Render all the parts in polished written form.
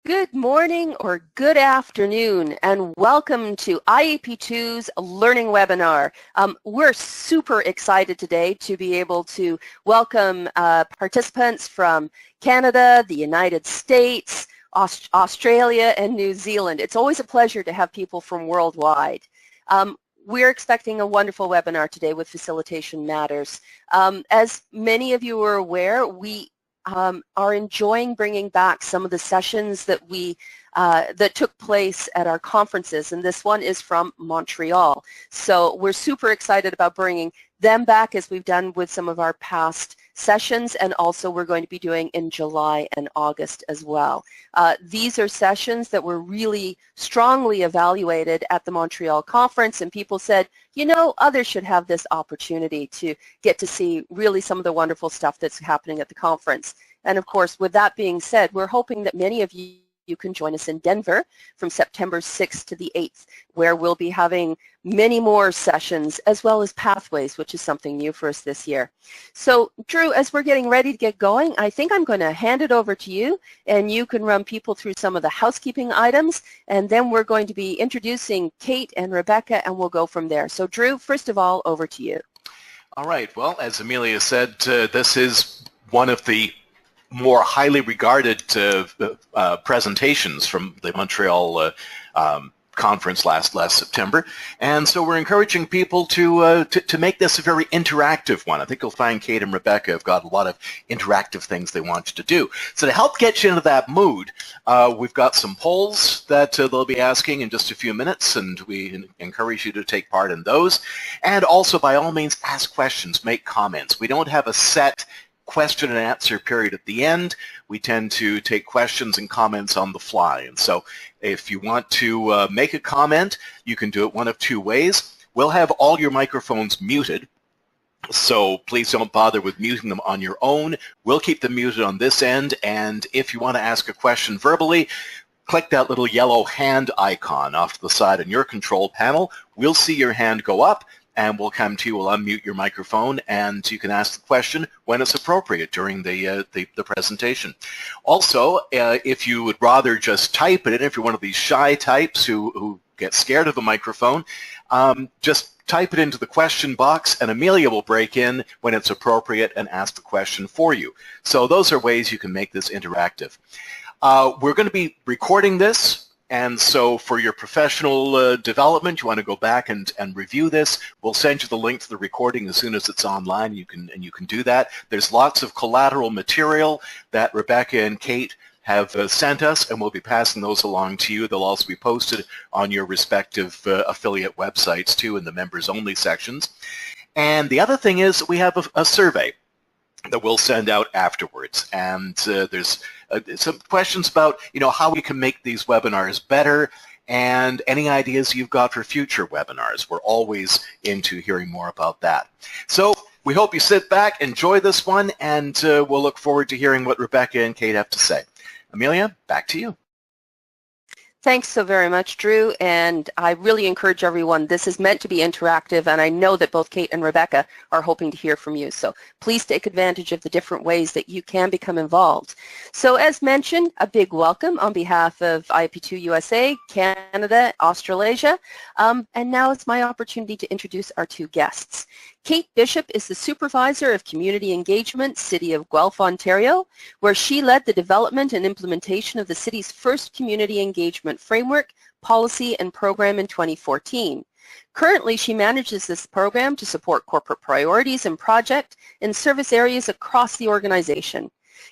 Good morning or good afternoon, and welcome to IAP2's Learning Webinar. We're super excited today to be able to welcome participants from Canada, the United States, Australia, and New Zealand. It's always a pleasure to have people from worldwide. We're expecting a wonderful webinar today with Facilitation Matters. As many of you are aware, we are enjoying bringing back some of the sessions that that took place at our conferences, and this one is from Montreal. So we're super excited about bringing them back, as we've done with some of our past sessions, and also we're going to be doing in July and August as well. These are sessions that were really strongly evaluated at the Montreal conference, and people said, you know, others should have this opportunity to get to see really some of the wonderful stuff that's happening at the conference. And of course, with that being said, we're hoping that many of you can join us in Denver from September 6th to the 8th, where we'll be having many more sessions, as well as pathways, which is something new for us this year. So, Drew, as we're getting ready to get going, I think I'm going to hand it over to you, and you can run people through some of the housekeeping items, and then we're going to be introducing Kate and Rebecca, and we'll go from there. So, Drew, first of all, over to you. All right. Well, as Amelia said, this is one of the more highly regarded presentations from the Montreal conference last September, and so we're encouraging people to make this a very interactive one. I think you'll find Kate and Rebecca have got a lot of interactive things they want you to do. So to help get you into that mood, we've got some polls that they'll be asking in just a few minutes, and we encourage you to take part in those. And also, by all means, ask questions, make comments. We don't have a set question and answer period at the end. We tend to take questions and comments on the fly. And so if you want to make a comment, you can do it one of two ways. We'll have all your microphones muted, so please don't bother with muting them on your own. We'll keep them muted on this end, and if you want to ask a question verbally, click that little yellow hand icon off to the side on your control panel. We'll see your hand go up, and we'll come to you, we'll unmute your microphone, and you can ask the question when it's appropriate during the presentation. Also, if you would rather just type it in, if you're one of these shy types who get scared of the microphone, just type it into the question box, and Amelia will break in when it's appropriate and ask the question for you. So those are ways you can make this interactive. We're going to be recording this, and so for your professional development, you want to go back and review this. We'll send you the link to the recording as soon as it's online. You can do that. There's lots of collateral material that Rebecca and Kate have sent us, and we'll be passing those along to you. They'll also be posted on your respective affiliate websites too, in the members only sections. And the other thing is we have a survey that we'll send out afterwards, and there's some questions about, you know, how we can make these webinars better, and any ideas you've got for future webinars. We're always into hearing more about that. So we hope you sit back, enjoy this one, and we'll look forward to hearing what Rebecca and Kate have to say. Amelia, back to you. Thanks so very much, Drew, and I really encourage everyone, this is meant to be interactive, and I know that both Kate and Rebecca are hoping to hear from you, so please take advantage of the different ways that you can become involved. So as mentioned, a big welcome on behalf of IAP2 USA, Canada, Australasia, and now it's my opportunity to introduce our two guests. Kate Bishop is the Supervisor of Community Engagement, City of Guelph, Ontario, where she led the development and implementation of the city's first community engagement framework, policy, and program in 2014. Currently, she manages this program to support corporate priorities and projects in service areas across the organization.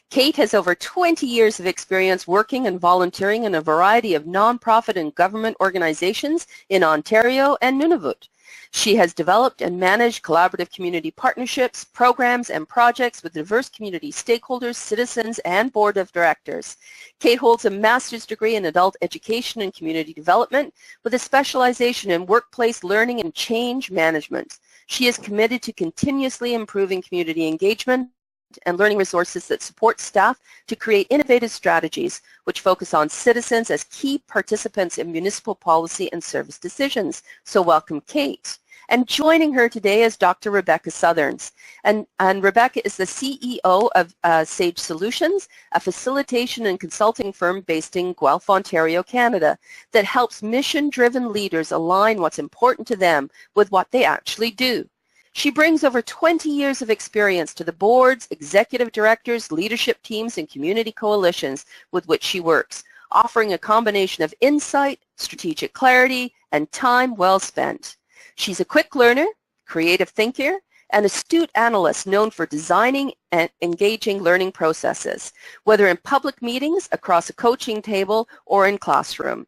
Kate has over 20 years of experience working and volunteering in a variety of nonprofit and government organizations in Ontario and Nunavut. She has developed and managed collaborative community partnerships, programs, and projects with diverse community stakeholders, citizens, and board of directors. Kate holds a master's degree in adult education and community development with a specialization in workplace learning and change management. She is committed to continuously improving community engagement and learning resources that support staff to create innovative strategies which focus on citizens as key participants in municipal policy and service decisions. So welcome, Kate. And joining her today is Dr. Rebecca Sutherns. And Rebecca is the CEO of Sage Solutions, a facilitation and consulting firm based in Guelph, Ontario, Canada, that helps mission-driven leaders align what's important to them with what they actually do. She brings over 20 years of experience to the boards, executive directors, leadership teams, and community coalitions with which she works, offering a combination of insight, strategic clarity, and time well spent. She's a quick learner, creative thinker, and astute analyst known for designing and engaging learning processes, whether in public meetings, across a coaching table, or in classroom.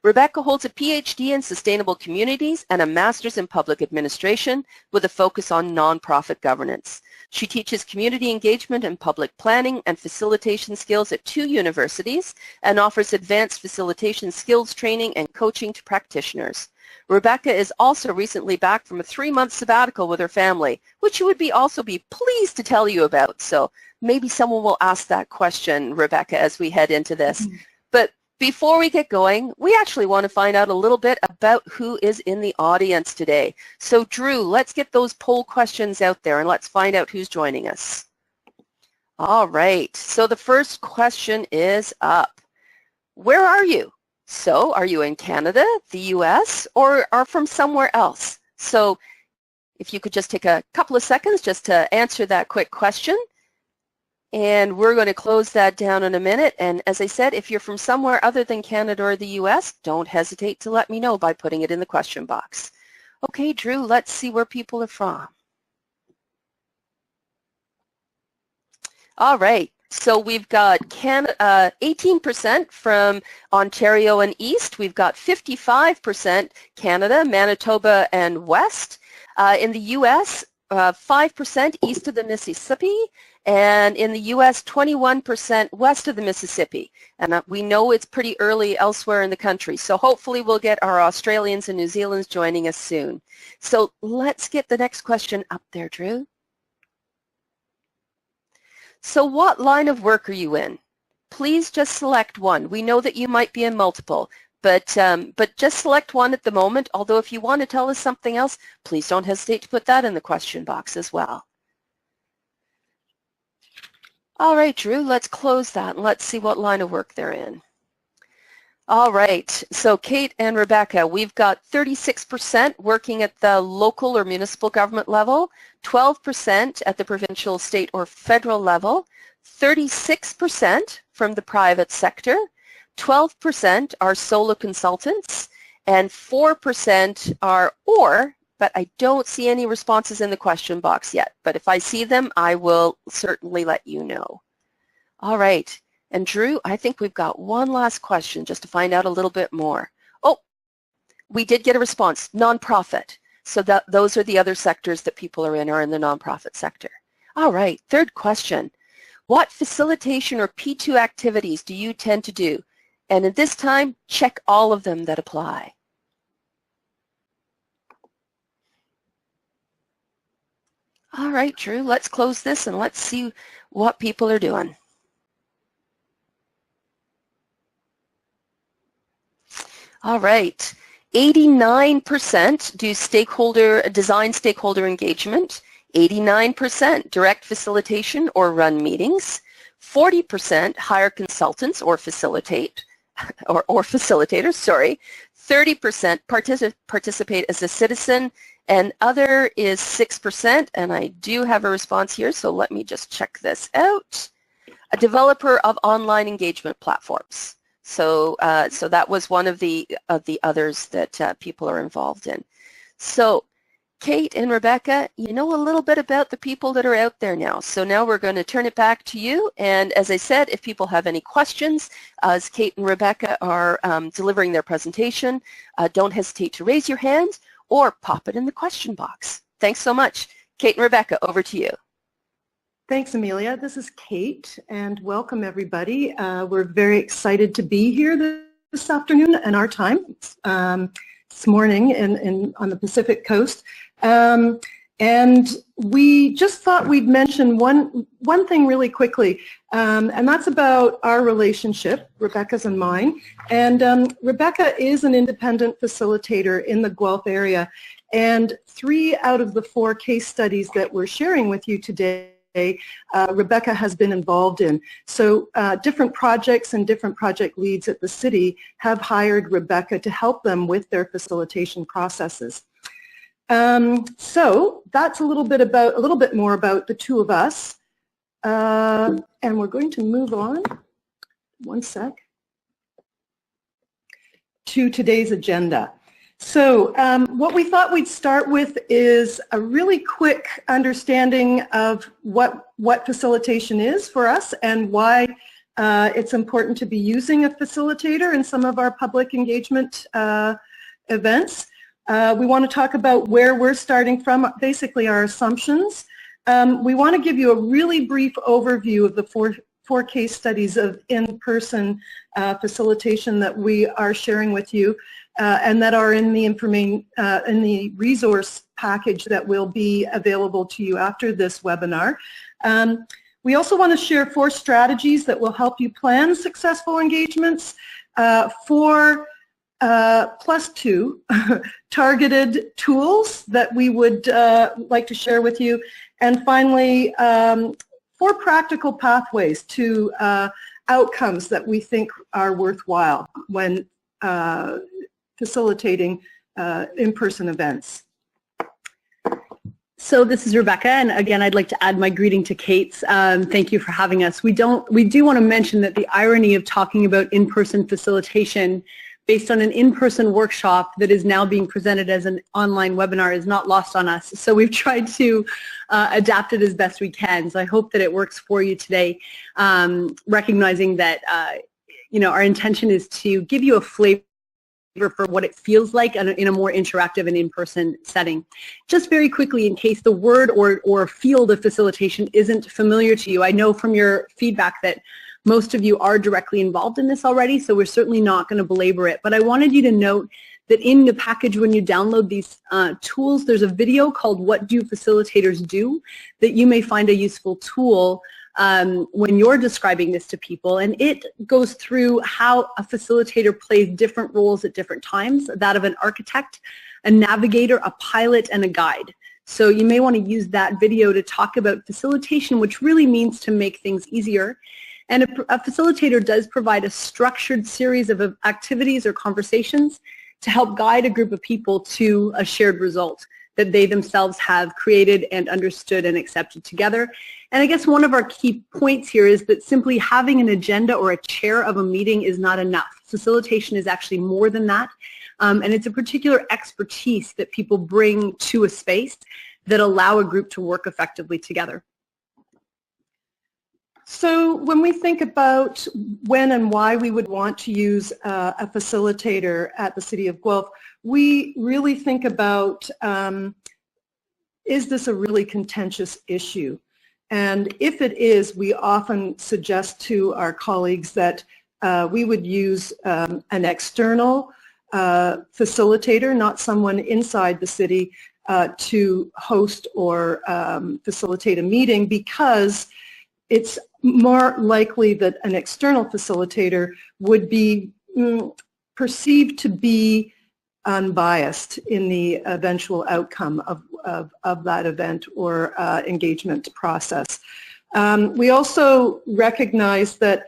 Rebecca holds a PhD in Sustainable Communities and a Master's in Public Administration with a focus on nonprofit governance. She teaches community engagement and public planning and facilitation skills at 2 universities and offers advanced facilitation skills training and coaching to practitioners. Rebecca is also recently back from a 3-month sabbatical with her family, which she would also be pleased to tell you about. So maybe someone will ask that question, Rebecca, as we head into this. But before we get going, we actually want to find out a little bit about who is in the audience today. So Drew, let's get those poll questions out there and let's find out who's joining us. All right, so the first question is up. Where are you? So are you in Canada, the US, or are from somewhere else? So if you could just take a couple of seconds just to answer that quick question. And we're going to close that down in a minute. And as I said, if you're from somewhere other than Canada or the US, don't hesitate to let me know by putting it in the question box. Okay, Drew, let's see where people are from. All right, so we've got 18% from Ontario and East. We've got 55% Canada, Manitoba, and West. In the US, 5% east of the Mississippi, and in the U.S., 21% west of the Mississippi. And we know it's pretty early elsewhere in the country, so hopefully we'll get our Australians and New Zealanders joining us soon. So let's get the next question up there, Drew. So what line of work are you in? Please just select one. We know that you might be in multiple, but just select one at the moment, although if you want to tell us something else, please don't hesitate to put that in the question box as well. All right, Drew, let's close that and let's see what line of work they're in. All right, so Kate and Rebecca, we've got 36% working at the local or municipal government level, 12% at the provincial, state, or federal level, 36% from the private sector, 12% are solo consultants, and 4% are or, but I don't see any responses in the question box yet. But if I see them, I will certainly let you know. All right. And Drew, I think we've got one last question just to find out a little bit more. Oh, we did get a response, nonprofit. So those are the other sectors that people are in the nonprofit sector. All right, third question. What facilitation or P2 activities do you tend to do? And at this time, check all of them that apply. All right, Drew, let's close this and let's see what people are doing. All right, 89% do design stakeholder engagement, 89% direct facilitation or run meetings, 40% hire consultants or facilitate, or facilitators, sorry, 30% participate as a citizen, and other is 6%, and I do have a response here, so let me just check this out. A developer of online engagement platforms. So, so that was one of the others that people are involved in. So, Kate and Rebecca, you know a little bit about the people that are out there now. So now we're going to turn it back to you. And as I said, if people have any questions, as Kate and Rebecca are delivering their presentation, don't hesitate to raise your hand or pop it in the question box. Thanks so much. Kate and Rebecca, over to you. Thanks, Amelia. This is Kate, and welcome everybody. We're very excited to be here this afternoon and our time. This morning on the Pacific Coast. And we just thought we'd mention one thing really quickly, and that's about our relationship, Rebecca's and mine. And Rebecca is an independent facilitator in the Guelph area, And 3 out of the 4 case studies that we're sharing with you today, Rebecca has been involved in. So different projects and different project leads at the city have hired Rebecca to help them with their facilitation processes. So that's a little bit more about the two of us. And we're going to move on, one sec, to today's agenda. So what we thought we'd start with is a really quick understanding of what facilitation is for us and why it's important to be using a facilitator in some of our public engagement events. We want to talk about where we're starting from, basically our assumptions. We want to give you a really brief overview of the four case studies of in-person facilitation that we are sharing with you and that are in the resource package that will be available to you after this webinar. We also want to share 4 strategies that will help you plan successful engagements, 4 plus 2 targeted tools that we would like to share with you, and finally 4 practical pathways to outcomes that we think are worthwhile when facilitating in-person events. So this is Rebecca, and again I'd like to add my greeting to Kate's. Thank you for having us. We do want to mention that the irony of talking about in-person facilitation based on an in-person workshop that is now being presented as an online webinar is not lost on us. So we've tried to adapt it as best we can. So I hope that it works for you today, recognizing that our intention is to give you a flavor for what it feels like in a more interactive and in-person setting. Just very quickly, in case the word or field of facilitation isn't familiar to you, I know from your feedback that most of you are directly involved in this already, so we're certainly not going to belabor it. But I wanted you to note that in the package, when you download these tools, there's a video called What Do Facilitators Do? That you may find a useful tool when you're describing this to people, and it goes through how a facilitator plays different roles at different times, that of an architect, a navigator, a pilot, and a guide. So you may want to use that video to talk about facilitation, which really means to make things easier. And a facilitator does provide a structured series of activities or conversations to help guide a group of people to a shared result that they themselves have created and understood and accepted together. And I guess one of our key points here is that simply having an agenda or a chair of a meeting is not enough. Facilitation is actually more than that, and it's a particular expertise that people bring to a space that allow a group to work effectively together. So when we think about when and why we would want to use a facilitator at the City of Guelph, we really think about, is this a really contentious issue? And if it is, we often suggest to our colleagues that we would use an external facilitator, not someone inside the city, to host or facilitate a meeting, because it's more likely that an external facilitator would be perceived to be unbiased in the eventual outcome of that event or engagement process. We also recognize that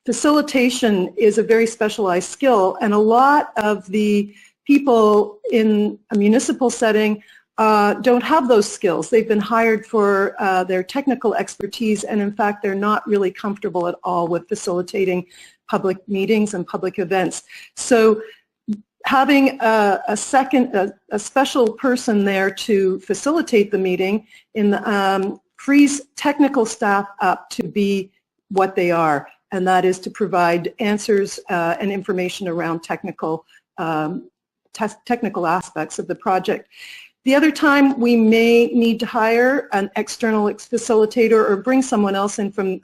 facilitation is a very specialized skill, and a lot of the people in a municipal setting don't have those skills. They've been hired for their technical expertise, and in fact they're not really comfortable at all with facilitating public meetings and public events. So having a special person there to facilitate the meeting frees technical staff up to be what they are, and that is to provide answers and information around technical aspects of the project. The other time we may need to hire an external facilitator or bring someone else in from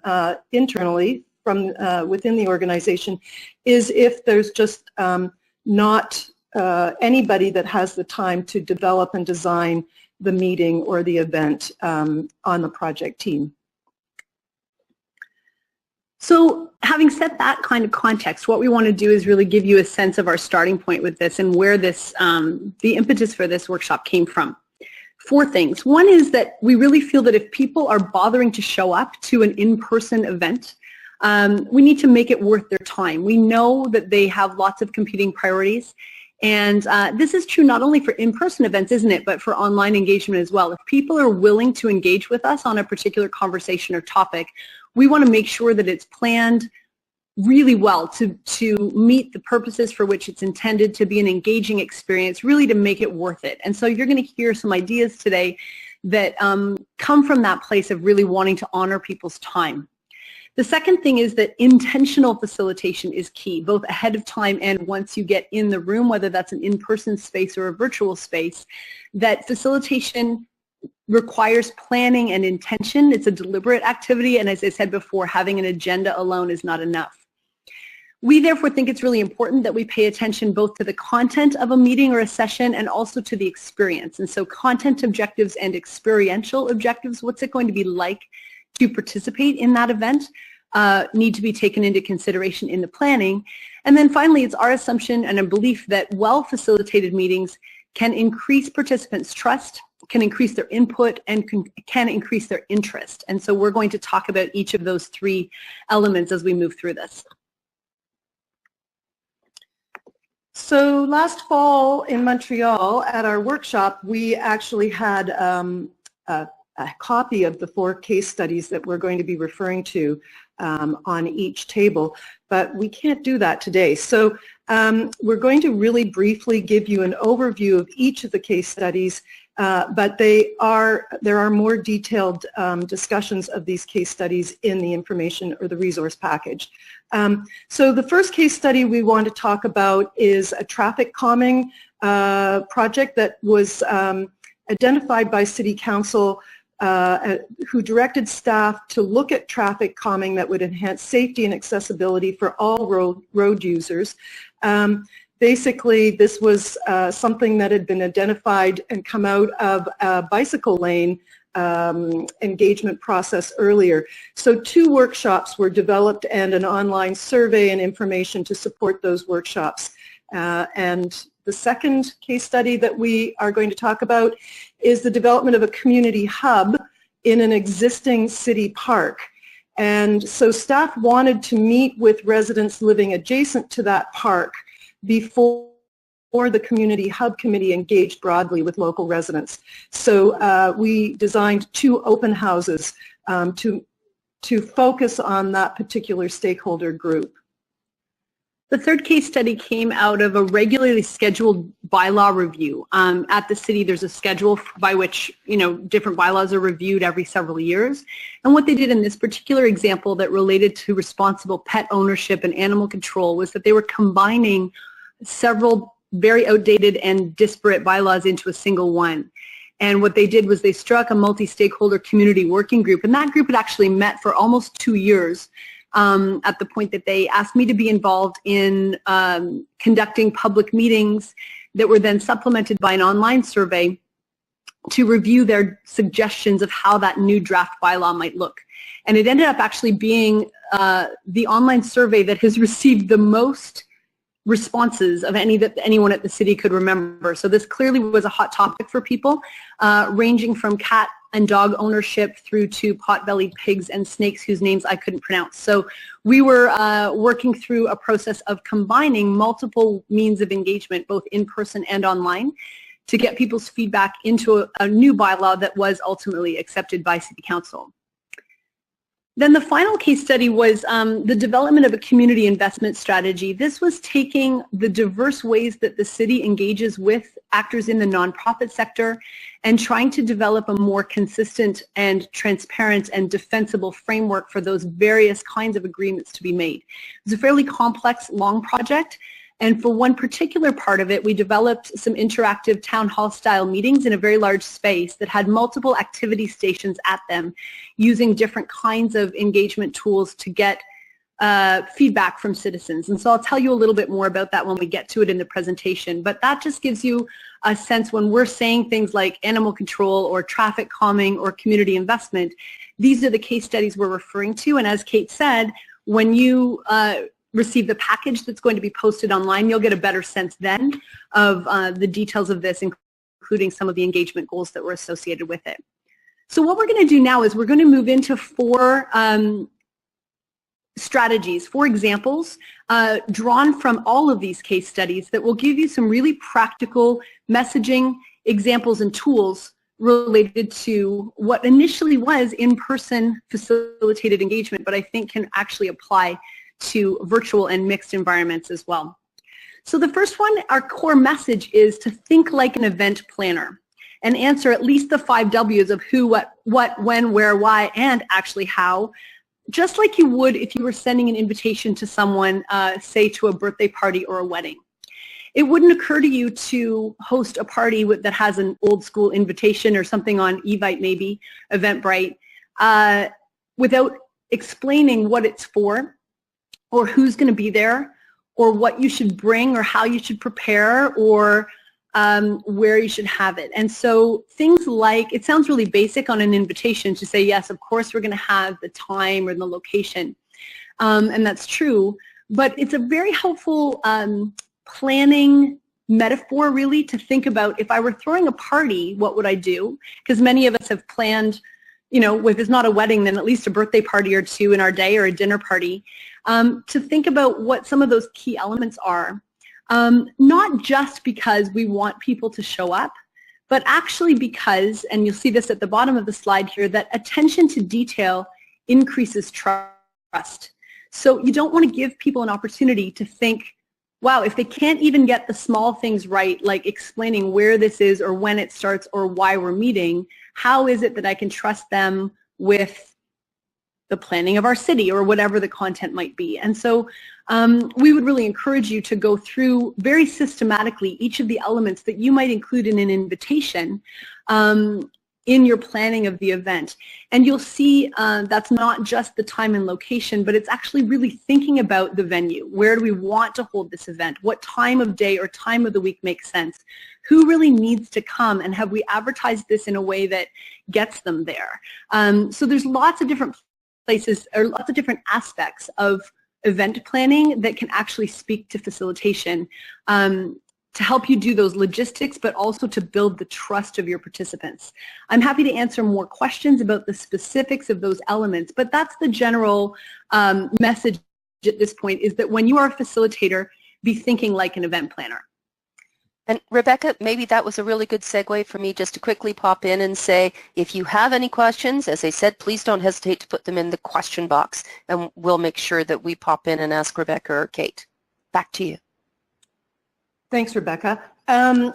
internally from within the organization is if there's just not anybody that has the time to develop and design the meeting or the event on the project team. So having set that kind of context, what we want to do is really give you a sense of our starting point with this and where this, the impetus for this workshop came from. 4 things. One is that we really feel that if people are bothering to show up to an in-person event, we need to make it worth their time. We know that they have lots of competing priorities, and this is true not only for in-person events, isn't it, but for online engagement as well. If people are willing to engage with us on a particular conversation or topic, we want to make sure that it's planned really well to meet the purposes for which it's intended, to be an engaging experience, really to make it worth it. And so you're going to hear some ideas today that come from that place of really wanting to honor people's time. The second thing is that intentional facilitation is key, both ahead of time and once you get in the room, whether that's an in-person space or a virtual space, that facilitation requires planning and intention. It's a deliberate activity, and as I said before, having an agenda alone is not enough. We therefore think it's really important that we pay attention both to the content of a meeting or a session and also to the experience. And so content objectives and experiential objectives, what's it going to be like to participate in that event, need to be taken into consideration in the planning. And then finally, it's our assumption and a belief that well-facilitated meetings can increase participants' trust, can increase their input, and can increase their interest. And so we're going to talk about each of those 3 elements as we move through this. So last fall in Montreal at our workshop, we actually had a copy of the 4 case studies that we're going to be referring to on each table, but we can't do that today. So we're going to really briefly give you an overview of each of the case studies, but there are more detailed discussions of these case studies in the information or the resource package. So the first case study we want to talk about is a traffic calming project that was identified by City Council, who directed staff to look at traffic calming that would enhance safety and accessibility for all road users. Basically, this was something that had been identified and come out of a bicycle lane engagement process earlier. So 2 workshops were developed and an online survey and information to support those workshops. And the second case study that we are going to talk about is the development of a community hub in an existing city park. And so staff wanted to meet with residents living adjacent to that park before the community hub committee engaged broadly with local residents. So we designed 2 open houses to focus on that particular stakeholder group. The third case study came out of a regularly scheduled bylaw review. At the city, there's a schedule by which, different bylaws are reviewed every several years. And what they did in this particular example that related to responsible pet ownership and animal control was that they were combining several very outdated and disparate bylaws into a single one. And what they did was they struck a multi-stakeholder community working group, and that group had actually met for almost 2 years. At the point that they asked me to be involved in conducting public meetings that were then supplemented by an online survey to review their suggestions of how that new draft bylaw might look. And it ended up actually being the online survey that has received the most responses of anyone at the city could remember. So this clearly was a hot topic for people, ranging from cat and dog ownership through to pot-bellied pigs and snakes whose names I couldn't pronounce. So we were working through a process of combining multiple means of engagement, both in person and online, to get people's feedback into a new bylaw that was ultimately accepted by City Council. Then the final case study was the development of a community investment strategy. This was taking the diverse ways that the city engages with actors in the nonprofit sector and trying to develop a more consistent and transparent and defensible framework for those various kinds of agreements to be made. It was a fairly complex, long project. And for one particular part of it, we developed some interactive town hall style meetings in a very large space that had multiple activity stations at them, using different kinds of engagement tools to get feedback from citizens. And so I'll tell you a little bit more about that when we get to it in the presentation. But that just gives you a sense when we're saying things like animal control or traffic calming or community investment, these are the case studies we're referring to. And as Kate said, when you receive the package that's going to be posted online, you'll get a better sense then of the details of this, including some of the engagement goals that were associated with it. So what we're going to do now is we're going to move into 4 strategies, 4 examples drawn from all of these case studies that will give you some really practical messaging examples and tools related to what initially was in-person facilitated engagement, but I think can actually apply to virtual and mixed environments as well. So the first one, our core message is to think like an event planner and answer at least the 5 W's of who, what, when, where, why, and actually how, just like you would if you were sending an invitation to someone, say to a birthday party or a wedding. It wouldn't occur to you to host a party that has an old school invitation or something on Evite maybe, Eventbrite, without explaining what it's for, or who's going to be there, or what you should bring, or how you should prepare, or where you should have it. And so things like, it sounds really basic on an invitation to say, yes, of course we're going to have the time or the location, and that's true, but it's a very helpful planning metaphor really to think about, if I were throwing a party, what would I do? Because many of us have planned, you know, if it's not a wedding, then at least a birthday party or 2 in our day, or a dinner party, to think about what some of those key elements are, not just because we want people to show up, but actually because, and you'll see this at the bottom of the slide here, that attention to detail increases trust. So you don't want to give people an opportunity to think, wow, if they can't even get the small things right, like explaining where this is or when it starts or why we're meeting, how is it that I can trust them with the planning of our city or whatever the content might be? And so we would really encourage you to go through very systematically each of the elements that you might include in an invitation in your planning of the event. And you'll see that's not just the time and location, but it's actually really thinking about the venue. Where do we want to hold this event? What time of day or time of the week makes sense? Who really needs to come? And have we advertised this in a way that gets them there? So there's lots of different places, or lots of different aspects of event planning that can actually speak to facilitation to help you do those logistics, but also to build the trust of your participants. I'm happy to answer more questions about the specifics of those elements, but that's the general message at this point, is that when you are a facilitator, be thinking like an event planner. And Rebecca, maybe that was a really good segue for me just to quickly pop in and say, if you have any questions, as I said, please don't hesitate to put them in the question box, and we'll make sure that we pop in and ask Rebecca or Kate. Back to you. Thanks, Rebecca. I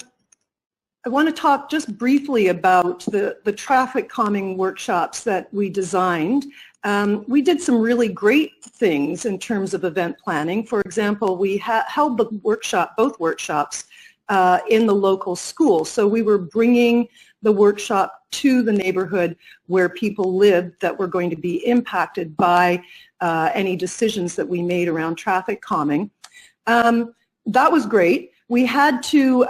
want to talk just briefly about the traffic calming workshops that we designed. We did some really great things in terms of event planning. For example, we held the both workshops in the local school. So we were bringing the workshop to the neighborhood where people lived that were going to be impacted by any decisions that we made around traffic calming. That was great. We had to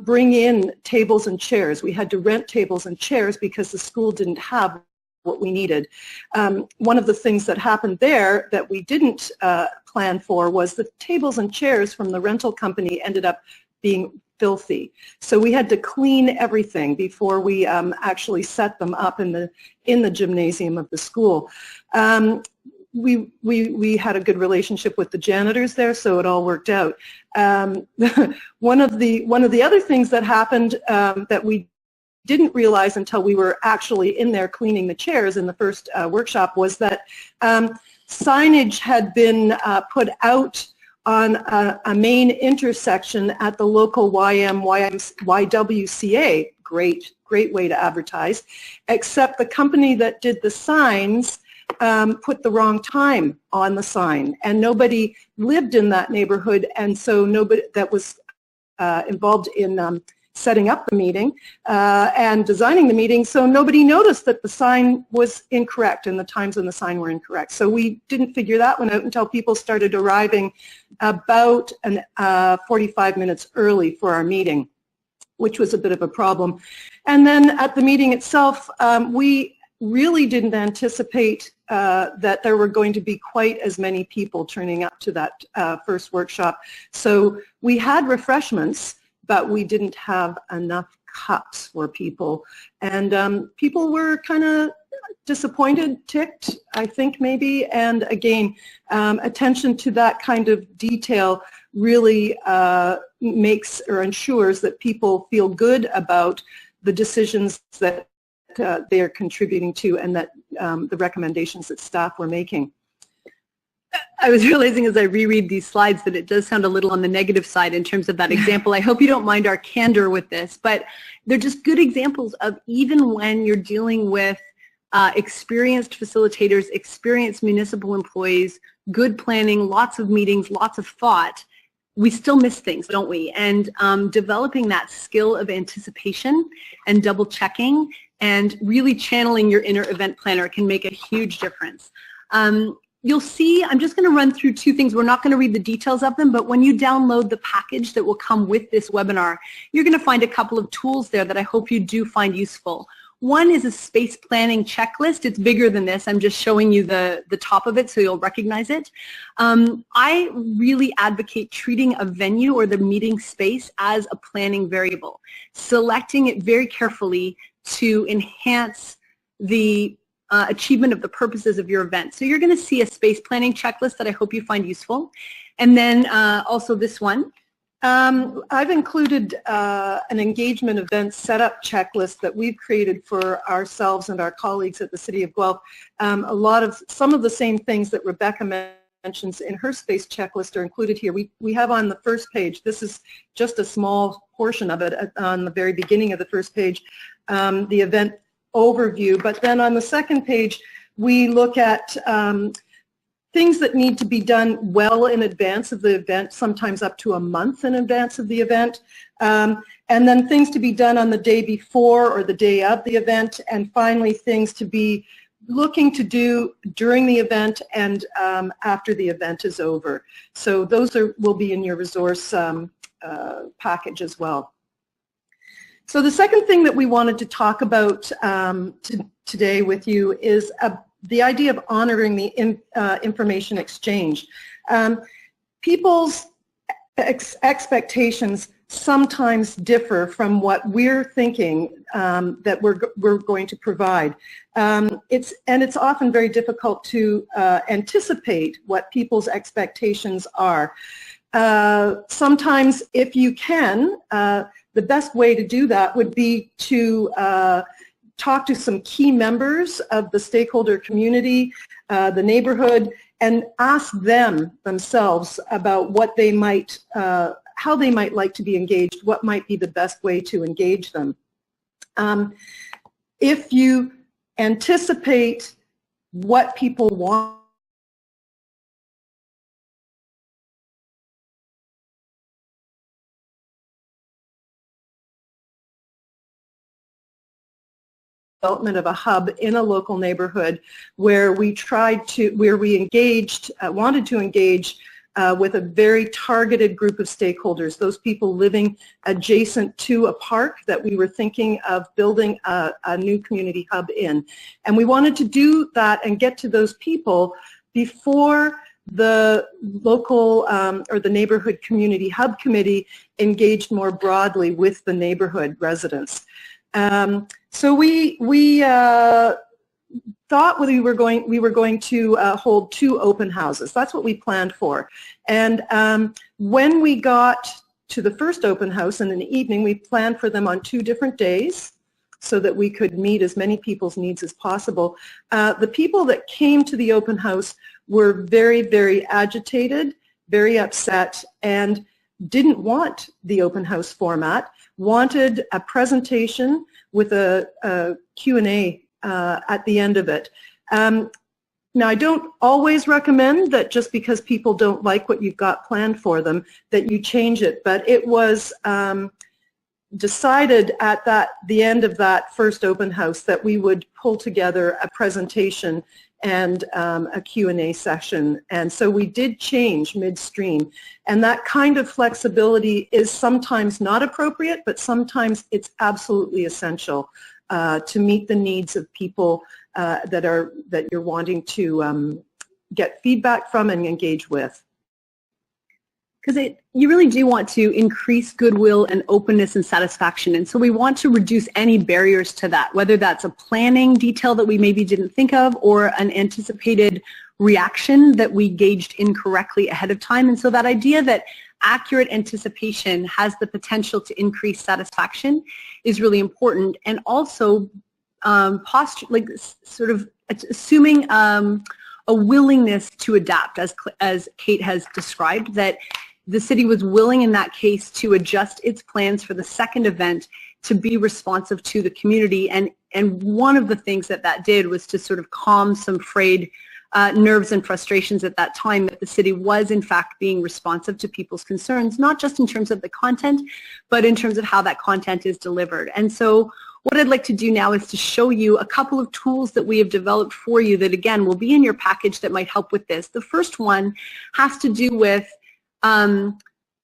bring in tables and chairs. We had to rent tables and chairs because the school didn't have what we needed. One of the things that happened there that we didn't plan for was the tables and chairs from the rental company ended up being filthy. So we had to clean everything before we actually set them up in the gymnasium of the school. We had a good relationship with the janitors there, so it all worked out. One of the other things that happened that we didn't realize until we were actually in there cleaning the chairs in the first workshop was that signage had been put out on a main intersection at the local YWCA. Great way to advertise, except the company that did the signs put the wrong time on the sign, and nobody lived in that neighborhood, and so nobody that was involved in setting up the meeting and designing the meeting, so nobody noticed that the sign was incorrect and the times on the sign were incorrect. So we didn't figure that one out until people started arriving about 45 minutes early for our meeting, which was a bit of a problem. And then at the meeting itself, we really didn't anticipate that there were going to be quite as many people turning up to that first workshop. So we had refreshments, but we didn't have enough cups for people. And people were kind of disappointed, ticked, I think maybe. And again, attention to that kind of detail really makes or ensures that people feel good about the decisions that they are contributing to and that the recommendations that staff were making. I was realizing as I reread these slides that it does sound a little on the negative side in terms of that example. I hope you don't mind our candor with this, but they're just good examples of even when you're dealing with experienced facilitators, experienced municipal employees, good planning, lots of meetings, lots of thought, we still miss things, don't we? And developing that skill of anticipation and double checking and really channeling your inner event planner can make a huge difference. You'll see, I'm just going to run through two things. We're not going to read the details of them, but when you download the package that will come with this webinar, you're going to find a couple of tools there that I hope you do find useful. One is a space planning checklist. It's bigger than this. I'm just showing you the top of it so you'll recognize it. I really advocate treating a venue or the meeting space as a planning variable, selecting it very carefully to enhance the achievement of the purposes of your event. So you're going to see a space planning checklist that I hope you find useful. And then also this one. I've included an engagement event setup checklist that we've created for ourselves and our colleagues at the City of Guelph. Some of the same things that Rebecca mentions in her space checklist are included here. We have on the first page, this is just a small portion of it on the very beginning of the first page, the event overview, but then on the second page we look at things that need to be done well in advance of the event, sometimes up to a month in advance of the event, and then things to be done on the day before or the day of the event, and finally things to be looking to do during the event and after the event is over. So those will be in your resource package as well. So the second thing that we wanted to talk about today with you is the idea of honoring the information exchange. People's expectations sometimes differ from what we're thinking that we're going to provide. It's often very difficult to anticipate what people's expectations are. Sometimes, if you can, the best way to do that would be to talk to some key members of the stakeholder community, the neighborhood, and ask them themselves about what they might, how they might like to be engaged, what might be the best way to engage them. If you anticipate what people want, development of a hub in a local neighborhood where we wanted to engage with a very targeted group of stakeholders, those people living adjacent to a park that we were thinking of building a new community hub in. And we wanted to do that and get to those people before the local or the neighborhood community hub committee engaged more broadly with the neighborhood residents. So we thought we were going to hold 2 open houses. That's what we planned for. And when we got to the first open house in the evening, we planned for them on 2 different days so that we could meet as many people's needs as possible. The people that came to the open house were very, very agitated, very upset, and didn't want the open house format, wanted a presentation with a Q&A at the end of it. Now, I don't always recommend that just because people don't like what you've got planned for them that you change it, but it was decided at the end of that first open house that we would pull together a presentation and a Q&A session. And so we did change midstream. And that kind of flexibility is sometimes not appropriate, but sometimes it's absolutely essential to meet the needs of people that you're wanting to get feedback from and engage with. Because you really do want to increase goodwill and openness and satisfaction, and so we want to reduce any barriers to that, whether that's a planning detail that we maybe didn't think of or an anticipated reaction that we gauged incorrectly ahead of time. And so that idea that accurate anticipation has the potential to increase satisfaction is really important, and also sort of assuming a willingness to adapt, as Kate has described, that the city was willing in that case to adjust its plans for the second event to be responsive to the community. And one of the things that did was to sort of calm some frayed nerves and frustrations at that time, that the city was in fact being responsive to people's concerns, not just in terms of the content, but in terms of how that content is delivered. And so what I'd like to do now is to show you a couple of tools that we have developed for you that, again, will be in your package that might help with this. The first one has to do with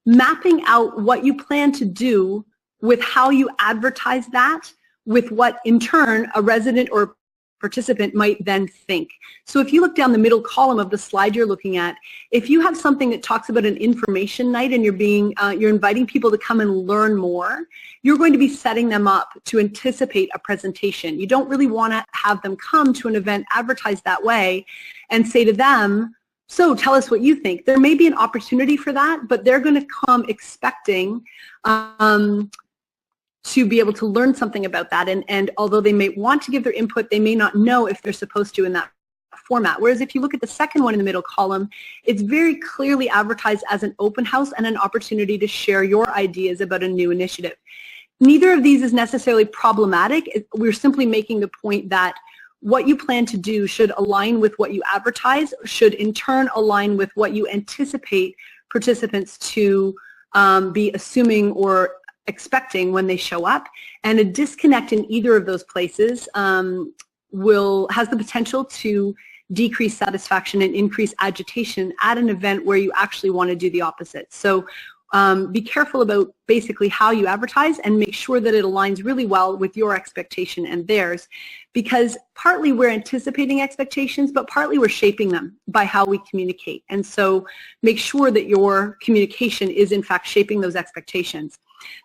mapping out what you plan to do with how you advertise that, with what in turn a resident or participant might then think. So if you look down the middle column of the slide you're looking at, if you have something that talks about an information night and you're inviting people to come and learn more, you're going to be setting them up to anticipate a presentation. You don't really want to have them come to an event advertised that way and say to them, so tell us what you think. There may be an opportunity for that, but they're going to come expecting to be able to learn something about that. And although they may want to give their input, they may not know if they're supposed to in that format. Whereas if you look at the second one in the middle column, it's very clearly advertised as an open house and an opportunity to share your ideas about a new initiative. Neither of these is necessarily problematic. We're simply making the point that what you plan to do should align with what you advertise, should in turn align with what you anticipate participants to be assuming or expecting when they show up. And a disconnect in either of those places has the potential to decrease satisfaction and increase agitation at an event where you actually want to do the opposite. So be careful about basically how you advertise and make sure that it aligns really well with your expectation and theirs, because partly we're anticipating expectations, but partly we're shaping them by how we communicate. And so make sure that your communication is in fact shaping those expectations.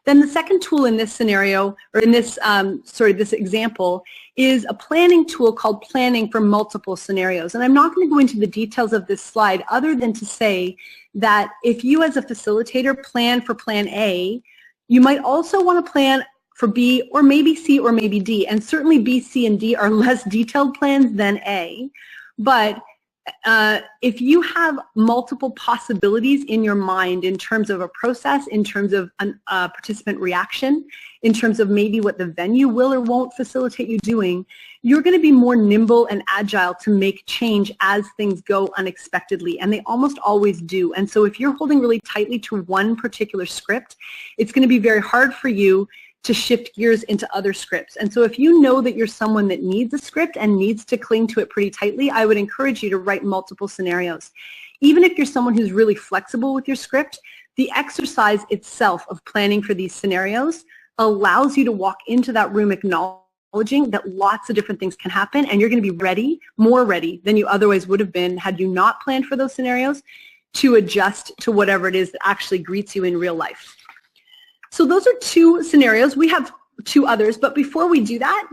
Then the second tool in this scenario, or in this this example, is a planning tool called Planning for Multiple Scenarios. And I'm not going to go into the details of this slide other than to say that if you as a facilitator plan for Plan A, you might also want to plan for B or maybe C or maybe D. And certainly B, C, and D are less detailed plans than A. But if you have multiple possibilities in your mind in terms of a process, in terms of a participant reaction, in terms of maybe what the venue will or won't facilitate you doing, you're going to be more nimble and agile to make change as things go unexpectedly, and they almost always do. And so if you're holding really tightly to one particular script, it's going to be very hard for you to shift gears into other scripts. And so if you know that you're someone that needs a script and needs to cling to it pretty tightly, I would encourage you to write multiple scenarios. Even if you're someone who's really flexible with your script, the exercise itself of planning for these scenarios allows you to walk into that room acknowledging that lots of different things can happen, and you're going to be ready, more ready than you otherwise would have been had you not planned for those scenarios, to adjust to whatever it is that actually greets you in real life. So those are two scenarios. We have two others, but before we do that,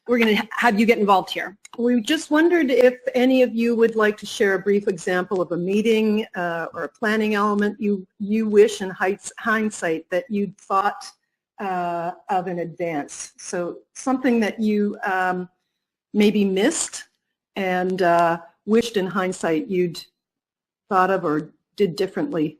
we're going to have you get involved here. We just wondered if any of you would like to share a brief example of a meeting or a planning element you wish in hindsight that you'd thought of in advance. So something that you maybe missed and wished in hindsight you'd thought of or did differently.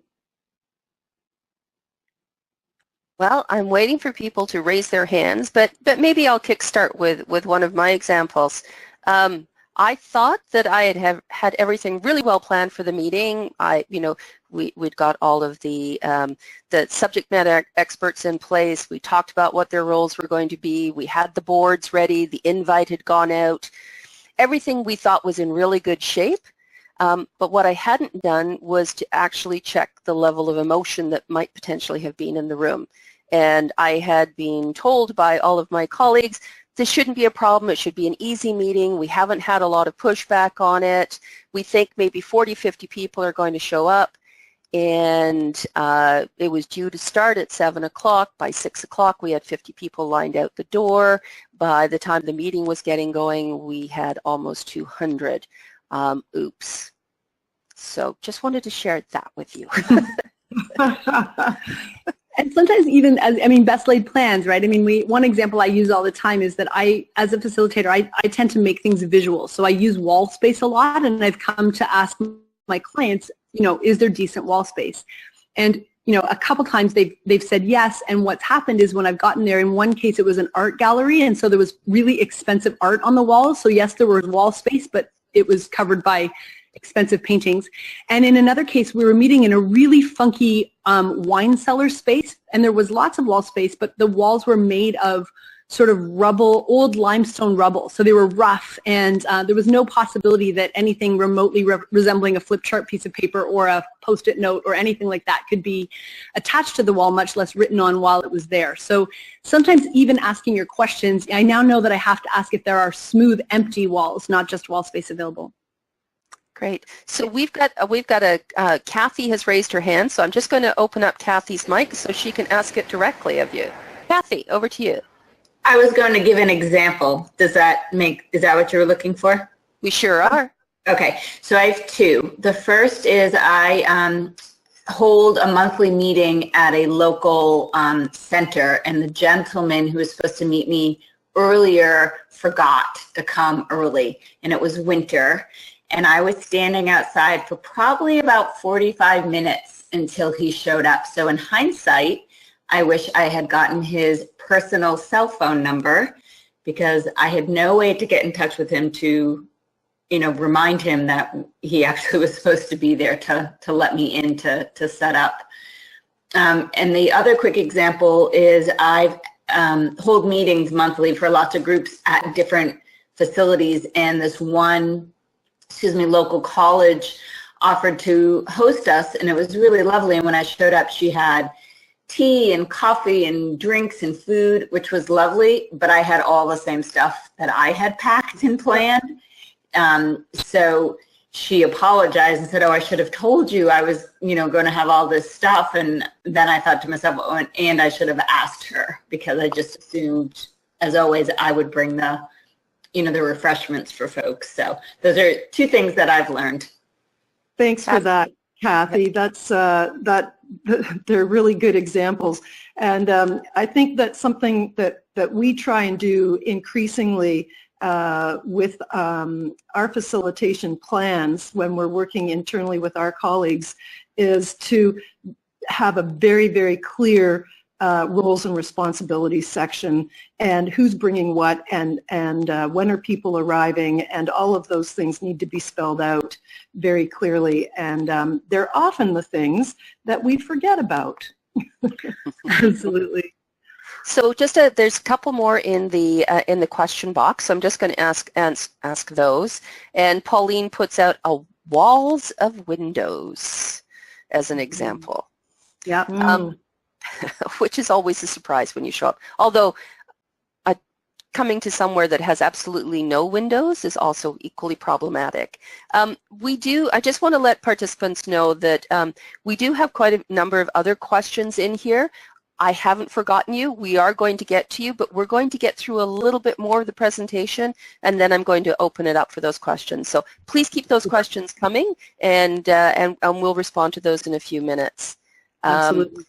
Well, I'm waiting for people to raise their hands, but maybe I'll kickstart with one of my examples. I thought that I had everything really well planned for the meeting. We'd got all of the subject matter experts in place. We talked about what their roles were going to be. We had the boards ready. The invite had gone out. Everything we thought was in really good shape. But what I hadn't done was to actually check the level of emotion that might potentially have been in the room. And I had been told by all of my colleagues this shouldn't be a problem. It should be an easy meeting. We haven't had a lot of pushback on it. We think maybe 40, 50 people are going to show up. And it was due to start at 7 o'clock. By 6 o'clock, we had 50 people lined out the door. By the time the meeting was getting going, we had almost 200. Oops. So just wanted to share that with you. And sometimes even, best laid plans, right? One example I use all the time is that as a facilitator, I tend to make things visual. So I use wall space a lot, and I've come to ask my clients, is there decent wall space? And, a couple times they've said yes, and what's happened is when I've gotten there, in one case it was an art gallery, and so there was really expensive art on the walls. So yes, there was wall space, but it was covered by expensive paintings. And in another case, we were meeting in a really funky wine cellar space, and there was lots of wall space, but the walls were made of sort of rubble, old limestone rubble. So they were rough, and there was no possibility that anything remotely resembling a flip chart piece of paper or a Post-it note or anything like that could be attached to the wall, much less written on while it was there. So sometimes even asking your questions, I now know that I have to ask if there are smooth, empty walls, not just wall space available. Great. So we've got a Kathy has raised her hand, so I'm just going to open up Kathy's mic so she can ask it directly of you. Kathy, over to you. I was going to give an example. Is that what you were looking for? We sure are. Okay, so I have two. The first is I hold a monthly meeting at a local center, and the gentleman who was supposed to meet me earlier forgot to come early, and it was winter, and I was standing outside for probably about 45 minutes until he showed up. So in hindsight, I wish I had gotten his personal cell phone number, because I had no way to get in touch with him to, remind him that he actually was supposed to be there to let me in to set up. And the other quick example is I hold meetings monthly for lots of groups at different facilities, and this one, local college offered to host us, and it was really lovely. And when I showed up, she had tea and coffee and drinks and food, which was lovely, but I had all the same stuff that I had packed and planned. So she apologized and said, oh, I should have told you I was, going to have all this stuff. And then I thought to myself, oh, and I should have asked her, because I just assumed, as always, I would bring the refreshments for folks. So those are two things that I've learned. Thanks for that, Kathy. That's they're really good examples, and I think that's something that we try and do increasingly with our facilitation plans when we're working internally with our colleagues, is to have a very, very clear roles and responsibilities section, and who's bringing what, and when are people arriving, and all of those things need to be spelled out very clearly, and they're often the things that we forget about. Absolutely. So there's a couple more in the question box, so I'm just going to ask those, and Pauline puts out a walls of windows as an example. Yeah. Which is always a surprise when you show up. Although coming to somewhere that has absolutely no windows is also equally problematic. I just want to let participants know that we do have quite a number of other questions in here. I haven't forgotten you. We are going to get to you, but we're going to get through a little bit more of the presentation, and then I'm going to open it up for those questions. So please keep those questions coming, and we'll respond to those in a few minutes. Absolutely.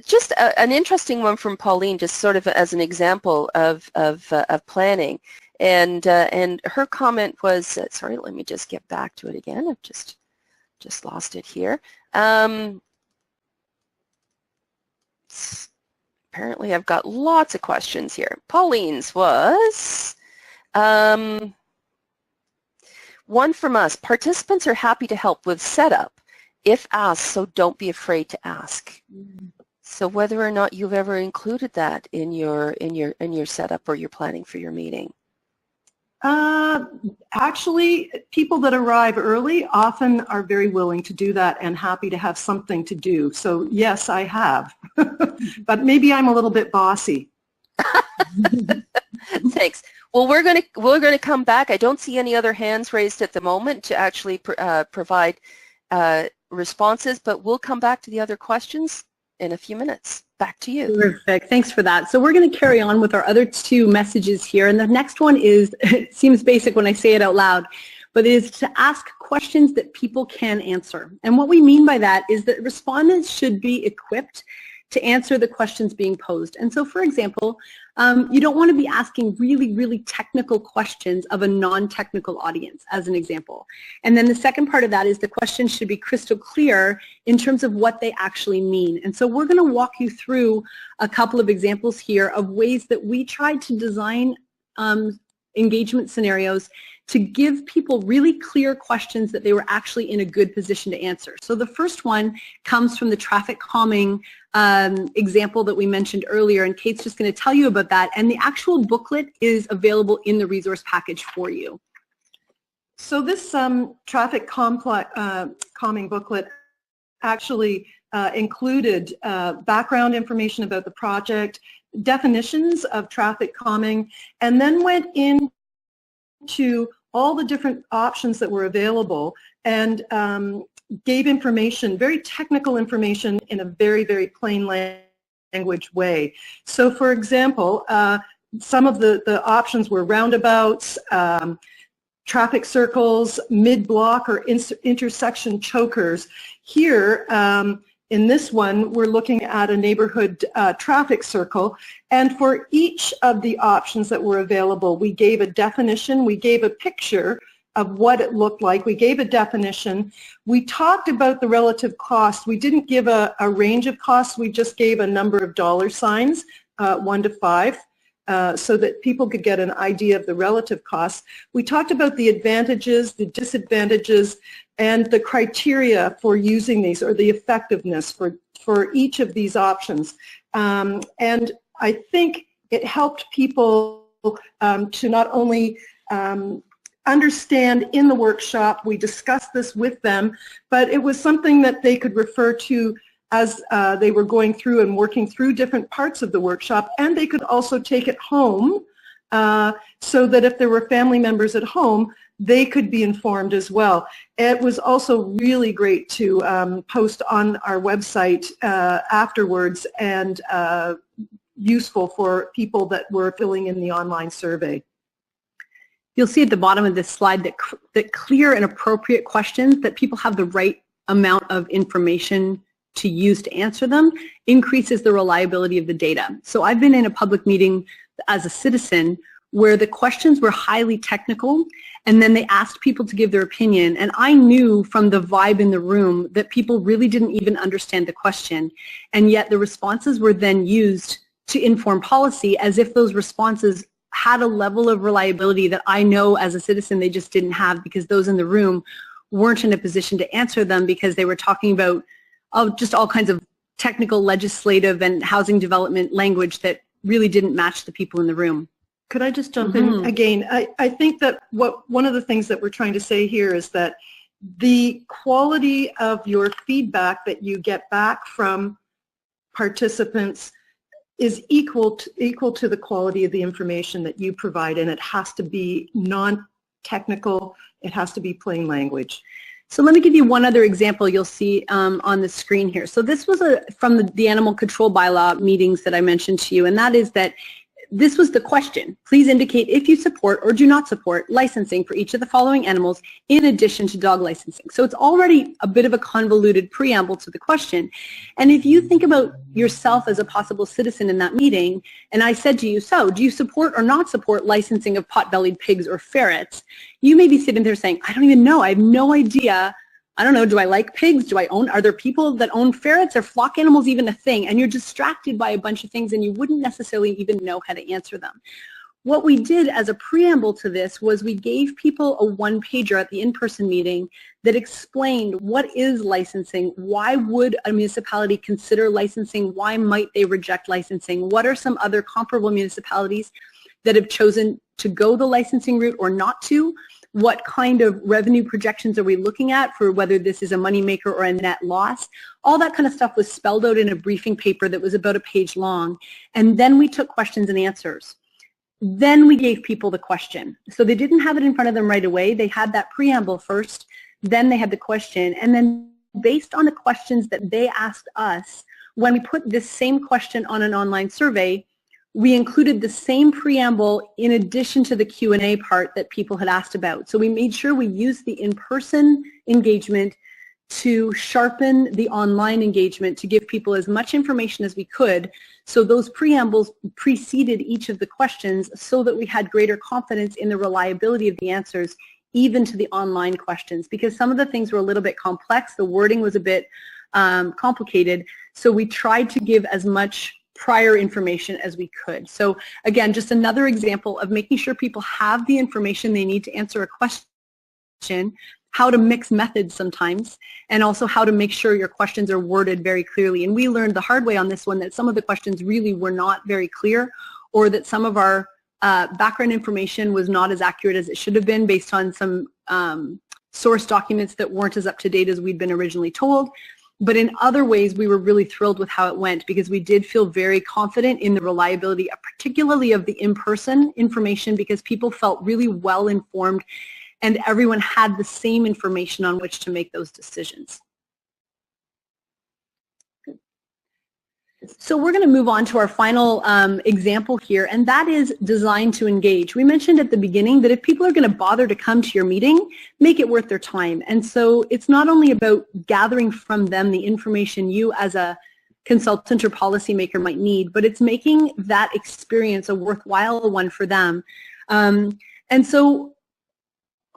Just an interesting one from Pauline, just sort of as an example of planning, and her comment was, sorry, let me just get back to it again. I've just lost it here. Apparently, I've got lots of questions here. Pauline's was one from us. Participants are happy to help with setup if asked, so don't be afraid to ask. So whether or not you've ever included that in your setup or your planning for your meeting. Actually, people that arrive early often are very willing to do that and happy to have something to do. So yes, I have, but maybe I'm a little bit bossy. Thanks. Well, we're going to come back. I don't see any other hands raised at the moment to actually provide responses, but we'll come back to the other questions in a few minutes. Back to you. Perfect. Thanks for that. So we're going to carry on with our other two messages here. And the next one is, it seems basic when I say it out loud, but it is to ask questions that people can answer. And what we mean by that is that respondents should be equipped to answer the questions being posed. And so, for example, you don't want to be asking really, really technical questions of a non-technical audience, as an example. And then the second part of that is the question should be crystal clear in terms of what they actually mean. And so we're going to walk you through a couple of examples here of ways that we tried to design engagement scenarios to give people really clear questions that they were actually in a good position to answer. So the first one comes from the traffic calming example that we mentioned earlier, and Kate's just going to tell you about that, and the actual booklet is available in the resource package for you. So this traffic calming booklet actually included background information about the project, definitions of traffic calming, and then went into all the different options that were available and gave information, very technical information in a very, very plain language way. So for example, some of the options were roundabouts, traffic circles, mid-block or intersection chokers. Here, in this one, we're looking at a neighborhood traffic circle, and for each of the options that were available, we gave a definition, we gave a picture of what it looked like, we gave a definition, we talked about the relative cost. We didn't give a range of costs, we just gave a number of dollar signs, 1 to 5, so that people could get an idea of the relative costs. We talked about the advantages, the disadvantages, and the criteria for using these, or the effectiveness for each of these options. And I think it helped people to not only understand in the workshop, we discussed this with them, but it was something that they could refer to as they were going through and working through different parts of the workshop, and they could also take it home so that if there were family members at home, they could be informed as well. It was also really great to post on our website afterwards, and useful for people that were filling in the online survey. You'll see at the bottom of this slide that clear and appropriate questions, that people have the right amount of information to use to answer them, increases the reliability of the data. So I've been in a public meeting as a citizen where the questions were highly technical, and then they asked people to give their opinion, and I knew from the vibe in the room that people really didn't even understand the question, and yet the responses were then used to inform policy as if those responses had a level of reliability that I know as a citizen they just didn't have, because those in the room weren't in a position to answer them because they were talking about just all kinds of technical, legislative, and housing development language that really didn't match the people in the room. Could I just jump in again? I think that one of the things that we're trying to say here is that the quality of your feedback that you get back from participants is equal to the quality of the information that you provide, and it has to be non-technical, it has to be plain language. So let me give you one other example you'll see on the screen here. So this was from the animal control bylaw meetings that I mentioned to you, and that is that this was the question. Please indicate if you support or do not support licensing for each of the following animals in addition to dog licensing. So it's already a bit of a convoluted preamble to the question. And if you think about yourself as a possible citizen in that meeting, and I said to you, so do you support or not support licensing of pot-bellied pigs or ferrets? You may be sitting there saying, I don't even know. I have no idea. I don't know, do I like pigs? Are there people that own ferrets? Are flock animals even a thing? And you're distracted by a bunch of things and you wouldn't necessarily even know how to answer them. What we did as a preamble to this was we gave people a one-pager at the in-person meeting that explained what is licensing, why would a municipality consider licensing, why might they reject licensing, what are some other comparable municipalities that have chosen to go the licensing route or not to, what kind of revenue projections are we looking at for whether this is a moneymaker or a net loss. All that kind of stuff was spelled out in a briefing paper that was about a page long. And then we took questions and answers. Then we gave people the question. So they didn't have it in front of them right away. They had that preamble first, then they had the question, and then based on the questions that they asked us, when we put this same question on an online survey, we included the same preamble in addition to the Q&A part that people had asked about. So we made sure we used the in-person engagement to sharpen the online engagement, to give people as much information as we could. So those preambles preceded each of the questions so that we had greater confidence in the reliability of the answers, even to the online questions, because some of the things were a little bit complex. The wording was a bit complicated. So we tried to give as much prior information as we could. So again, just another example of making sure people have the information they need to answer a question, how to mix methods sometimes, and also how to make sure your questions are worded very clearly. And we learned the hard way on this one that some of the questions really were not very clear, or that some of our background information was not as accurate as it should have been based on some source documents that weren't as up to date as we'd been originally told. But in other ways, we were really thrilled with how it went, because we did feel very confident in the reliability, particularly of the in-person information, because people felt really well informed and everyone had the same information on which to make those decisions. So we're going to move on to our final example here, and that is design to engage. We mentioned at the beginning that if people are going to bother to come to your meeting, make it worth their time. And so it's not only about gathering from them the information you as a consultant or policymaker might need, but it's making that experience a worthwhile one for them. And so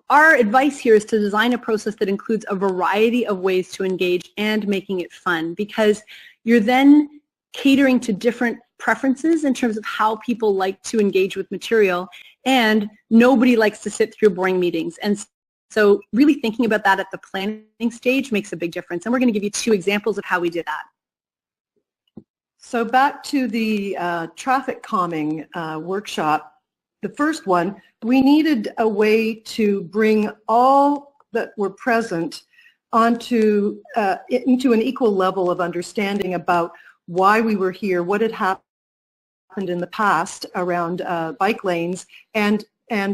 our advice here is to design a process that includes a variety of ways to engage and making it fun, because you're then catering to different preferences in terms of how people like to engage with material, and nobody likes to sit through boring meetings. And so really thinking about that at the planning stage makes a big difference. And we're going to give you 2 examples of how we did that. So back to the traffic calming workshop, the first one, we needed a way to bring all that were present into an equal level of understanding about why we were here, what had happened in the past around bike lanes, and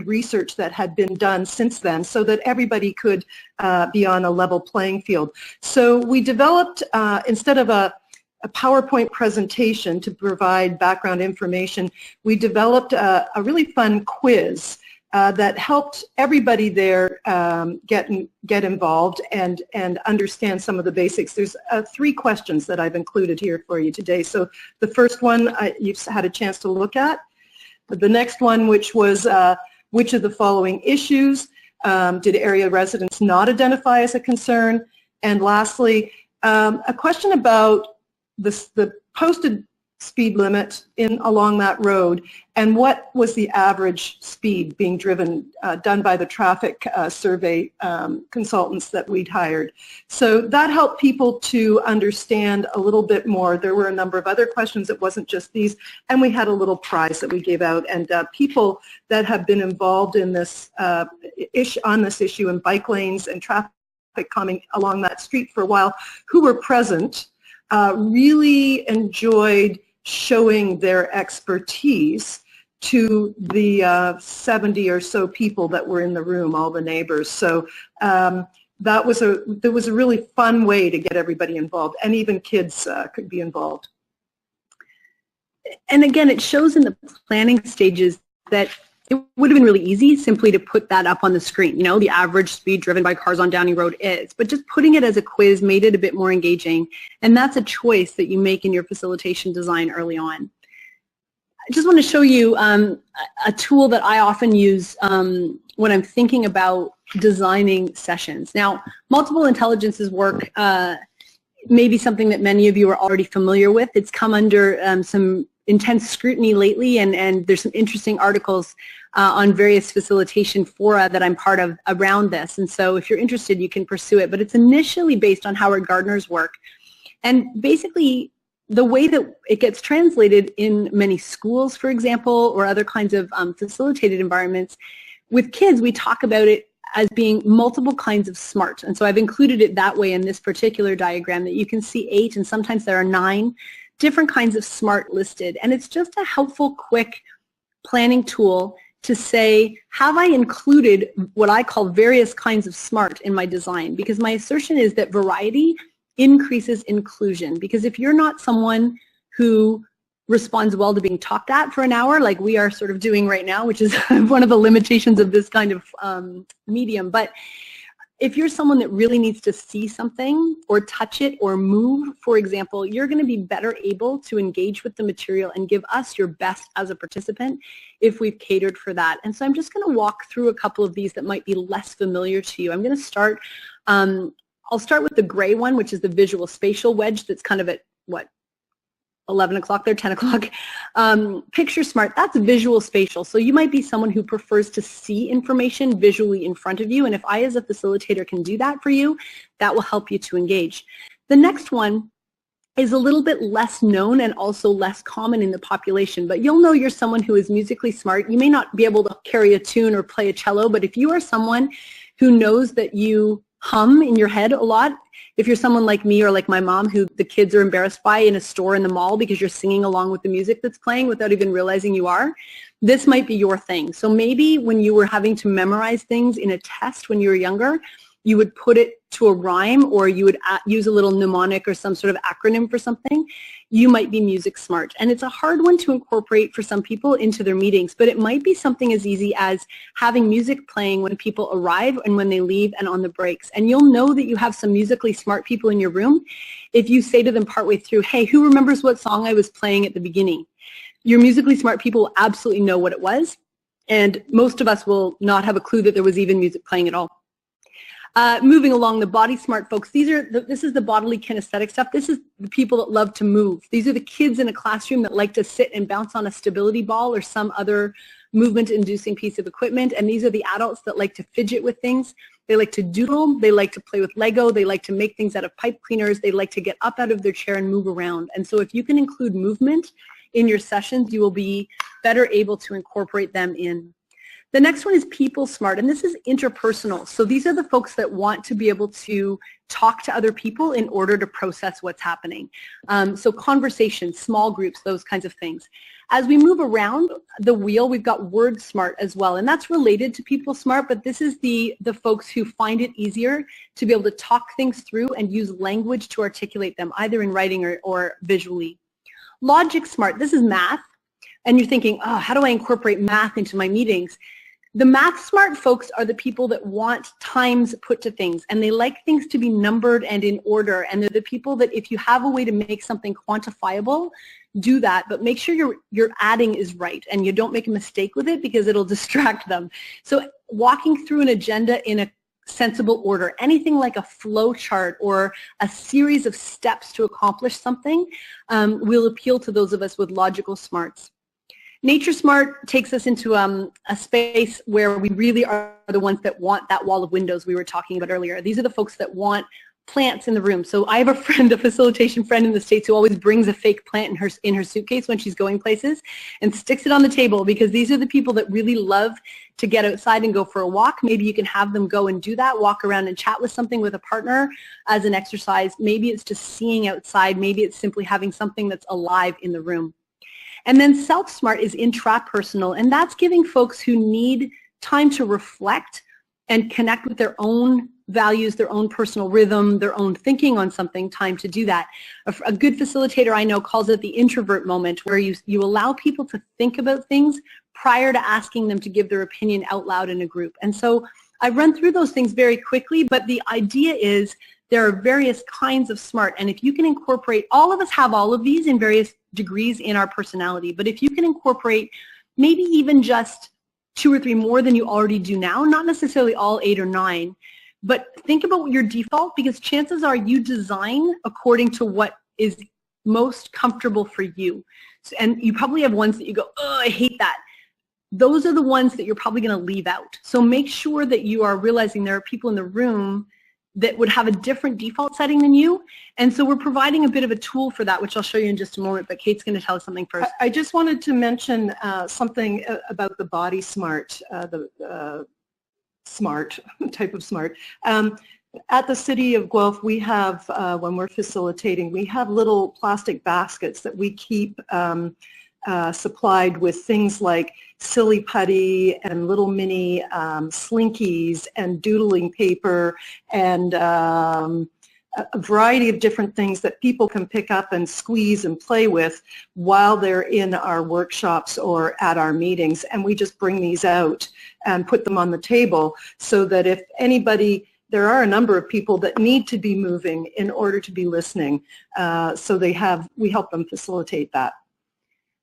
research that had been done since then, so that everybody could be on a level playing field. So we developed, instead of a PowerPoint presentation to provide background information, we developed a really fun quiz that helped everybody there get involved and understand some of the basics. There's 3 questions that I've included here for you today. So the first one you've had a chance to look at. The next one, which was which of the following issues did area residents not identify as a concern? And lastly, a question about the posted speed limit along that road, and what was the average speed being driven, done by the traffic survey consultants that we'd hired. So that helped people to understand a little bit more. There were a number of other questions. It wasn't just these, and we had a little prize that we gave out, and people that have been involved in this on this issue in bike lanes and traffic calming along that street for a while, who were present, really enjoyed showing their expertise to the 70 or so people that were in the room, all the neighbors. So there was a really fun way to get everybody involved, and even kids could be involved. And again, it shows in the planning stages that it would have been really easy simply to put that up on the screen. You know, the average speed driven by cars on Downey Road is, but just putting it as a quiz made it a bit more engaging. And that's a choice that you make in your facilitation design early on. I just want to show you a tool that I often use when I'm thinking about designing sessions. Now, multiple intelligences work may be something that many of you are already familiar with. It's come under some intense scrutiny lately, and there's some interesting articles on various facilitation fora that I'm part of around this. And so if you're interested, you can pursue it. But it's initially based on Howard Gardner's work. And basically, the way that it gets translated in many schools, for example, or other kinds of facilitated environments, with kids, we talk about it as being multiple kinds of SMART. And so I've included it that way in this particular diagram, that you can see 8, and sometimes there are 9 different kinds of SMART listed. And it's just a helpful, quick planning tool to say, have I included what I call various kinds of SMART in my design? Because my assertion is that variety increases inclusion. Because if you're not someone who responds well to being talked at for an hour, like we are sort of doing right now, which is one of the limitations of this kind of medium, but if you're someone that really needs to see something or touch it or move, for example, you're going to be better able to engage with the material and give us your best as a participant if we've catered for that. And so I'm just going to walk through a couple of these that might be less familiar to you. I'm going to start, I'll start with the gray one, which is the visual spatial wedge that's kind of at, what, 11 o'clock there, 10 o'clock. Picture smart, that's visual spatial. So you might be someone who prefers to see information visually in front of you. And if I as a facilitator can do that for you, that will help you to engage. The next one is a little bit less known and also less common in the population, but you'll know you're someone who is musically smart. You may not be able to carry a tune or play a cello, but if you are someone who knows that you hum in your head a lot, if you're someone like me or like my mom who the kids are embarrassed by in a store in the mall because you're singing along with the music that's playing without even realizing you are, this might be your thing. So maybe when you were having to memorize things in a test when you were younger, you would put it to a rhyme or you would use a little mnemonic or some sort of acronym for something. You might be music smart. And it's a hard one to incorporate for some people into their meetings, but it might be something as easy as having music playing when people arrive and when they leave and on the breaks. And you'll know that you have some musically smart people in your room if you say to them partway through, hey, who remembers what song I was playing at the beginning? Your musically smart people will absolutely know what it was, and most of us will not have a clue that there was even music playing at all. Moving along, the body smart folks, this is the bodily kinesthetic stuff. This is the people that love to move. These are the kids in a classroom that like to sit and bounce on a stability ball or some other movement-inducing piece of equipment, and these are the adults that like to fidget with things. They like to doodle, they like to play with Lego, they like to make things out of pipe cleaners, they like to get up out of their chair and move around. And so if you can include movement in your sessions, you will be better able to incorporate them in. The next one is people smart, and this is interpersonal. So these are the folks that want to be able to talk to other people in order to process what's happening. So conversations, small groups, those kinds of things. As we move around the wheel, we've got word smart as well, and that's related to people smart, but this is the folks who find it easier to be able to talk things through and use language to articulate them, either in writing or visually. Logic smart, this is math, and you're thinking, oh, how do I incorporate math into my meetings? The math smart folks are the people that want times put to things, and they like things to be numbered and in order, and they're the people that if you have a way to make something quantifiable, do that, but make sure your adding is right and you don't make a mistake with it because it'll distract them. So walking through an agenda in a sensible order, anything like a flow chart or a series of steps to accomplish something will appeal to those of us with logical smarts. Nature smart takes us into a space where we really are the ones that want that wall of windows we were talking about earlier. These are the folks that want plants in the room. So I have a friend, a facilitation friend in the States who always brings a fake plant in her suitcase when she's going places and sticks it on the table, because these are the people that really love to get outside and go for a walk. Maybe you can have them go and do that, walk around and chat with something with a partner as an exercise. Maybe it's just seeing outside. Maybe it's simply having something that's alive in the room. And then self-smart is intrapersonal, and that's giving folks who need time to reflect and connect with their own values, their own personal rhythm, their own thinking on something, time to do that. A good facilitator I know calls it the introvert moment, where you allow people to think about things prior to asking them to give their opinion out loud in a group. And so I've run through those things very quickly, but the idea is there are various kinds of smart, and if you can incorporate, all of us have all of these in various degrees in our personality, but if you can incorporate maybe even just 2 or 3 more than you already do now, not necessarily all 8 or 9, but think about your default, because chances are you design according to what is most comfortable for you. And you probably have ones that you go, oh, I hate that. Those are the ones that you're probably going to leave out. So make sure that you are realizing there are people in the room that would have a different default setting than you. And so we're providing a bit of a tool for that, which I'll show you in just a moment, but Kate's going to tell us something first. I just wanted to mention something about the body smart, the smart, type of smart. At the City of Guelph, we have, when we're facilitating, we have little plastic baskets that we keep supplied with things like silly putty and little mini slinkies and doodling paper and a variety of different things that people can pick up and squeeze and play with while they're in our workshops or at our meetings. And we just bring these out and put them on the table so that if anybody, there are a number of people that need to be moving in order to be listening. So we help them facilitate that.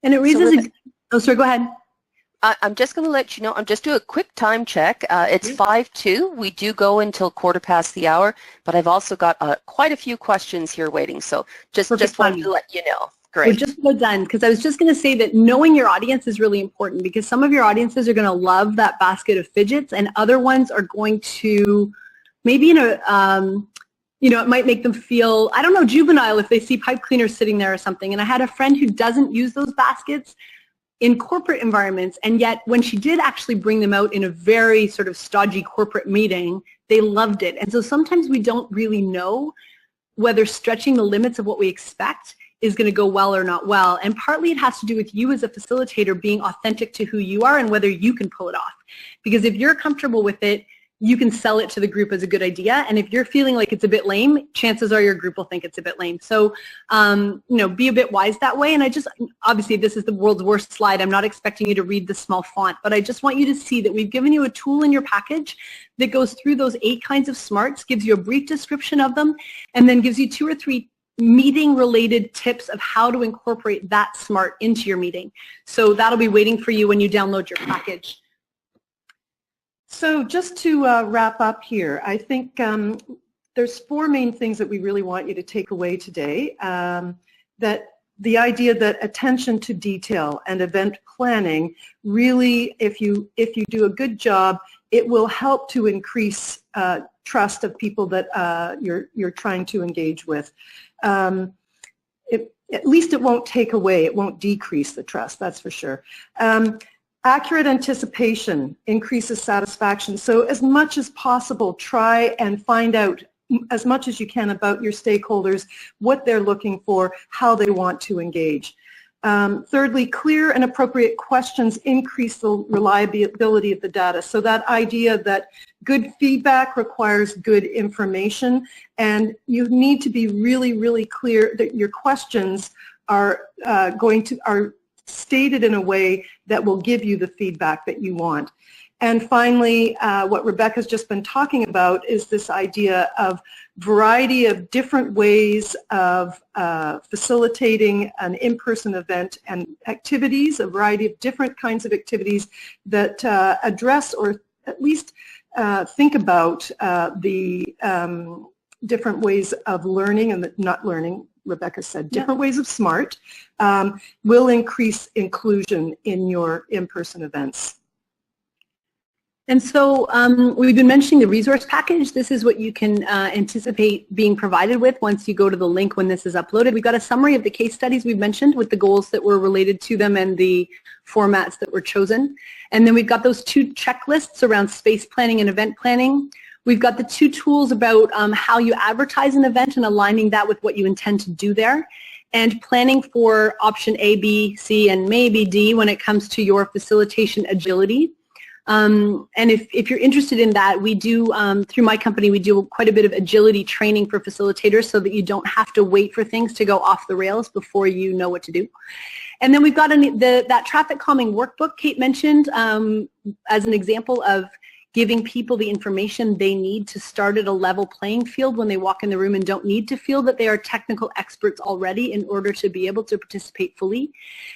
And it raises, oh, sorry, go ahead. I'm just going to let you know, I'm just doing a quick time check. It's 5:02. We do go until 1:15, but I've also got quite a few questions here waiting, so just wanted to let you know. Great. We're just about done, because I was just going to say that knowing your audience is really important, because some of your audiences are going to love that basket of fidgets, and other ones are going to maybe in a, you know, it might make them feel, I don't know, juvenile if they see pipe cleaners sitting there or something. And I had a friend who doesn't use those baskets in corporate environments, and yet when she did actually bring them out in a very sort of stodgy corporate meeting, they loved it. And so sometimes we don't really know whether stretching the limits of what we expect is going to go well or not well. And partly it has to do with you as a facilitator being authentic to who you are and whether you can pull it off. Because if you're comfortable with it, you can sell it to the group as a good idea. And if you're feeling like it's a bit lame, chances are your group will think it's a bit lame. So, you know, be a bit wise that way. And I just, obviously this is the world's worst slide. I'm not expecting you to read the small font, but I just want you to see that we've given you a tool in your package that goes through those 8 kinds of smarts, gives you a brief description of them, and then gives you 2 or 3 meeting-related tips of how to incorporate that smart into your meeting. So that'll be waiting for you when you download your package. So just to wrap up here, I think there's 4 main things that we really want you to take away today. That the idea that attention to detail and event planning really, if you do a good job, it will help to increase trust of people that you're trying to engage with. At least it won't take away, it won't decrease the trust, that's for sure. Accurate anticipation increases satisfaction. So as much as possible, try and find out as much as you can about your stakeholders, what they're looking for, how they want to engage. Thirdly, clear and appropriate questions increase the reliability of the data. So that idea that good feedback requires good information, and you need to be really, really clear that your questions are stated in a way that will give you the feedback that you want. And finally, what Rebecca's just been talking about is this idea of variety of different ways of facilitating an in-person event and activities, a variety of different kinds of activities that address or at least think about the different ways of learning and not learning. Rebecca said different ways of SMART will increase inclusion in your in-person events. And so we've been mentioning the resource package. This is what you can anticipate being provided with once you go to the link when this is uploaded. We've got a summary of the case studies we've mentioned with the goals that were related to them and the formats that were chosen. And then we've got those 2 checklists around space planning and event planning. We've got the 2 tools about how you advertise an event and aligning that with what you intend to do there, and planning for option A, B, C, and maybe D when it comes to your facilitation agility. And if you're interested in that, we do, through my company, we do quite a bit of agility training for facilitators so that you don't have to wait for things to go off the rails before you know what to do. And then we've got that traffic calming workbook Kate mentioned as an example of giving people the information they need to start at a level playing field when they walk in the room and don't need to feel that they are technical experts already in order to be able to participate fully.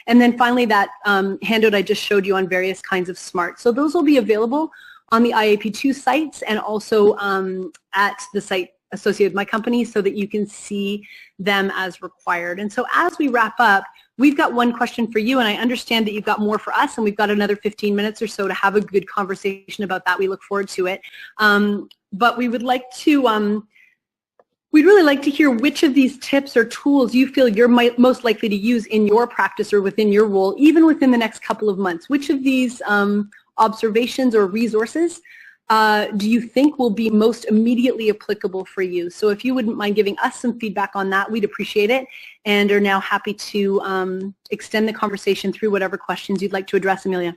And then finally that handout I just showed you on various kinds of SMART. So those will be available on the IAP2 sites and also at the site associated with my company so that you can see them as required. And so as we wrap up, we've got one question for you, and I understand that you've got more for us, and we've got another 15 minutes or so to have a good conversation about that. We look forward to it. But we would like to, we'd really like to hear which of these tips or tools you feel you're most likely to use in your practice or within your role, even within the next couple of months. Which of these observations or resources do you think will be most immediately applicable for you? So if you wouldn't mind giving us some feedback on that, we'd appreciate it, and are now happy to extend the conversation through whatever questions you'd like to address, Amelia.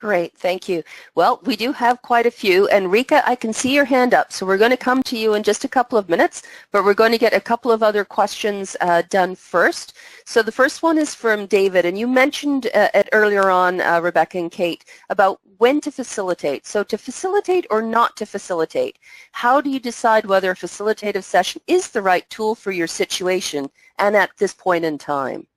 Great, thank you. Well, we do have quite a few, and Rika, I can see your hand up, so we're going to come to you in just a couple of minutes, but we're going to get a couple of other questions done first. So the first one is from David, and you mentioned it earlier on, Rebecca and Kate, about when to facilitate. So to facilitate or not to facilitate, how do you decide whether a facilitative session is the right tool for your situation and at this point in time?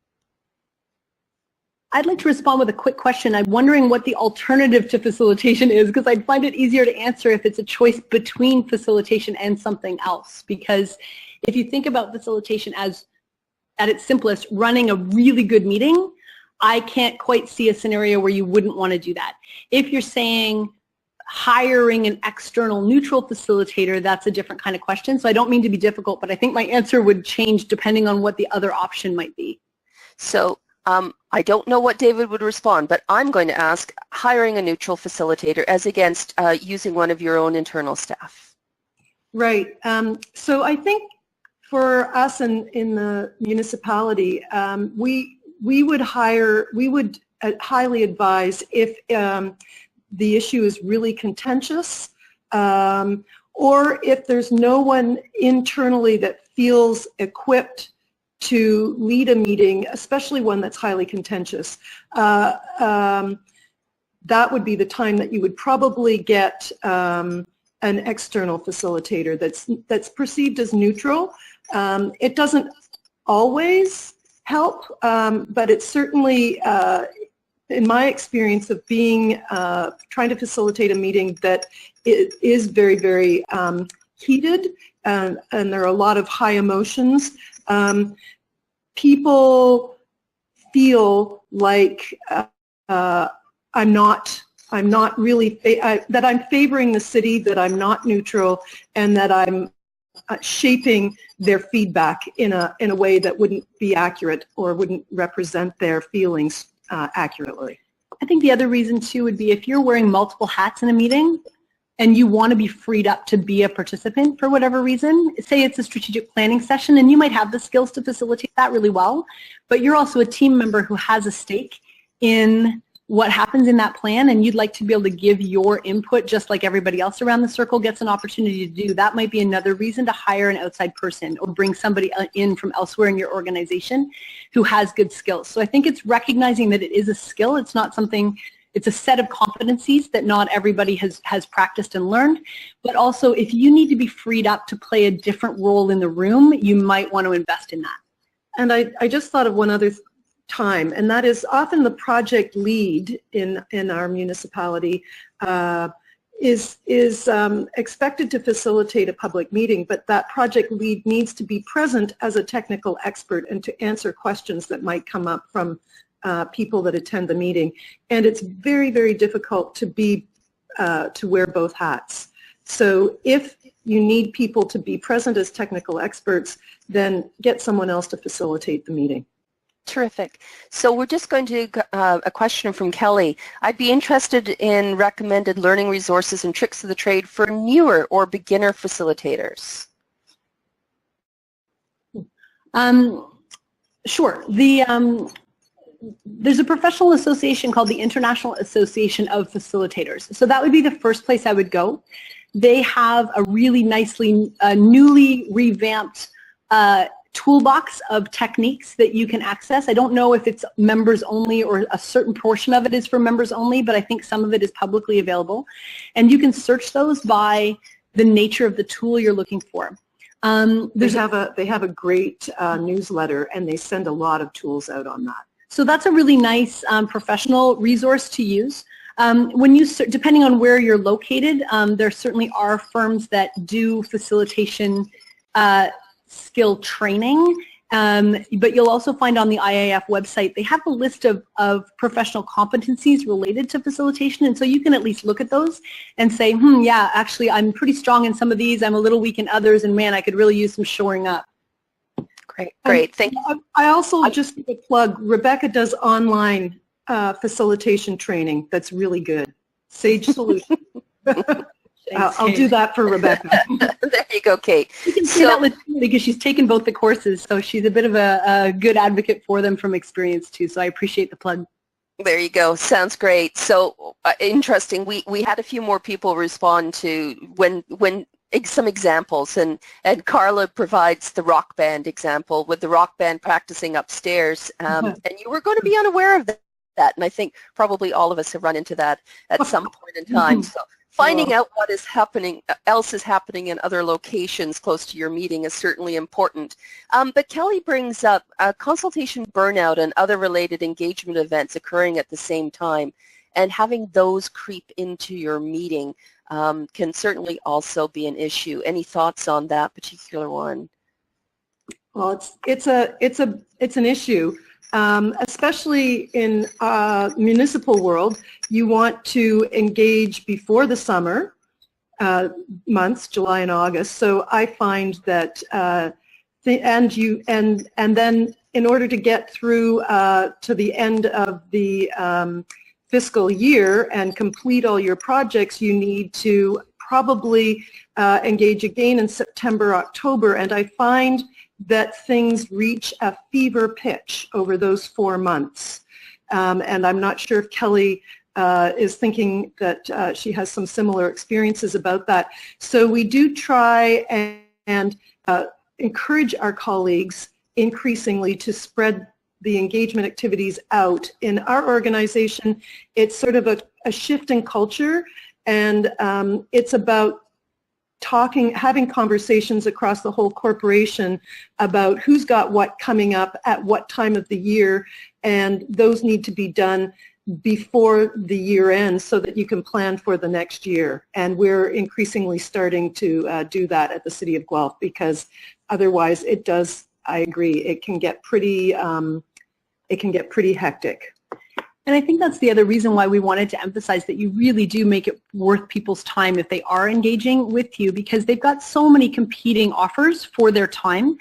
I'd like to respond with a quick question. I'm wondering what the alternative to facilitation is, because I'd find it easier to answer if it's a choice between facilitation and something else. Because if you think about facilitation as, at its simplest, running a really good meeting, I can't quite see a scenario where you wouldn't want to do that. If you're saying hiring an external neutral facilitator, that's a different kind of question. So I don't mean to be difficult, but I think my answer would change depending on what the other option might be. So I don't know what David would respond, but I'm going to ask hiring a neutral facilitator as against using one of your own internal staff. Right. So I think for us in the municipality, we would highly advise if the issue is really contentious, or if there's no one internally that feels equipped to lead a meeting, especially one that's highly contentious. That would be the time that you would probably get an external facilitator that's perceived as neutral. It doesn't always help, but it's certainly, in my experience of being trying to facilitate a meeting that is very, very heated, and there are a lot of high emotions. People feel like I'm not really that I'm favoring the city, that I'm not neutral, and that I'm shaping their feedback in a way that wouldn't be accurate or wouldn't represent their feelings accurately. I think the other reason too would be if you're wearing multiple hats in a meeting and you want to be freed up to be a participant for whatever reason, say it's a strategic planning session and you might have the skills to facilitate that really well, but you're also a team member who has a stake in what happens in that plan, and you'd like to be able to give your input just like everybody else around the circle gets an opportunity to do. That might be another reason to hire an outside person or bring somebody in from elsewhere in your organization who has good skills. So I think it's recognizing that it is a skill. It's not something, it's a set of competencies that not everybody has practiced and learned, but also if you need to be freed up to play a different role in the room, you might want to invest in that. And I just thought of one other time, and that is often the project lead in our municipality is expected to facilitate a public meeting, but that project lead needs to be present as a technical expert and to answer questions that might come up from people that attend the meeting. And it's very, very difficult to wear both hats. So if you need people to be present as technical experts, then get someone else to facilitate the meeting. Terrific. So we're just going to a question from Kelly. I'd be interested in recommended learning resources and tricks of the trade for newer or beginner facilitators. Sure. There's a professional association called the International Association of Facilitators. So that would be the first place I would go. They have a really nicely, newly revamped toolbox of techniques that you can access. I don't know if it's members only or a certain portion of it is for members only, but I think some of it is publicly available. And you can search those by the nature of the tool you're looking for. They have a great newsletter, and they send a lot of tools out on that. So that's a really nice professional resource to use. When you, depending on where you're located, there certainly are firms that do facilitation skill training, but you'll also find on the IAF website, they have a list of professional competencies related to facilitation, and so you can at least look at those and say, yeah, actually I'm pretty strong in some of these, I'm a little weak in others, and man, I could really use some shoring up. Great, thank you. I also, just to plug, Rebecca does online facilitation training that's really good. Sage Solution. I'll do that for Rebecca. There you go, Kate. You can say that legitimately because she's taken both the courses, so she's a bit of a good advocate for them from experience too, so I appreciate the plug. There you go. Sounds great. So interesting. We had a few more people respond to when some examples, and Carla provides the rock band example with the rock band practicing upstairs, and you were going to be unaware of that, and I think probably all of us have run into that at some point in time. So finding out what is happening, else is happening in other locations close to your meeting is certainly important. But Kelly brings up consultation burnout and other related engagement events occurring at the same time, and having those creep into your meeting can certainly also be an issue. Any thoughts on that particular one? Well, it's an issue, especially in municipal world. You want to engage before the summer months, July and August. So I find that and then in order to get through to the end of the fiscal year and complete all your projects, you need to probably engage again in September, October, and I find that things reach a fever pitch over those 4 months. And I'm not sure if Kelly is thinking that she has some similar experiences about that. So we do try and encourage our colleagues increasingly to spread the engagement activities out. In our organization, it's sort of a shift in culture, and it's about having conversations across the whole corporation about who's got what coming up at what time of the year, and those need to be done before the year ends so that you can plan for the next year. And we're increasingly starting to do that at the City of Guelph, because otherwise it does, I agree, it can get pretty hectic. And I think that's the other reason why we wanted to emphasize that you really do make it worth people's time if they are engaging with you, because they've got so many competing offers for their time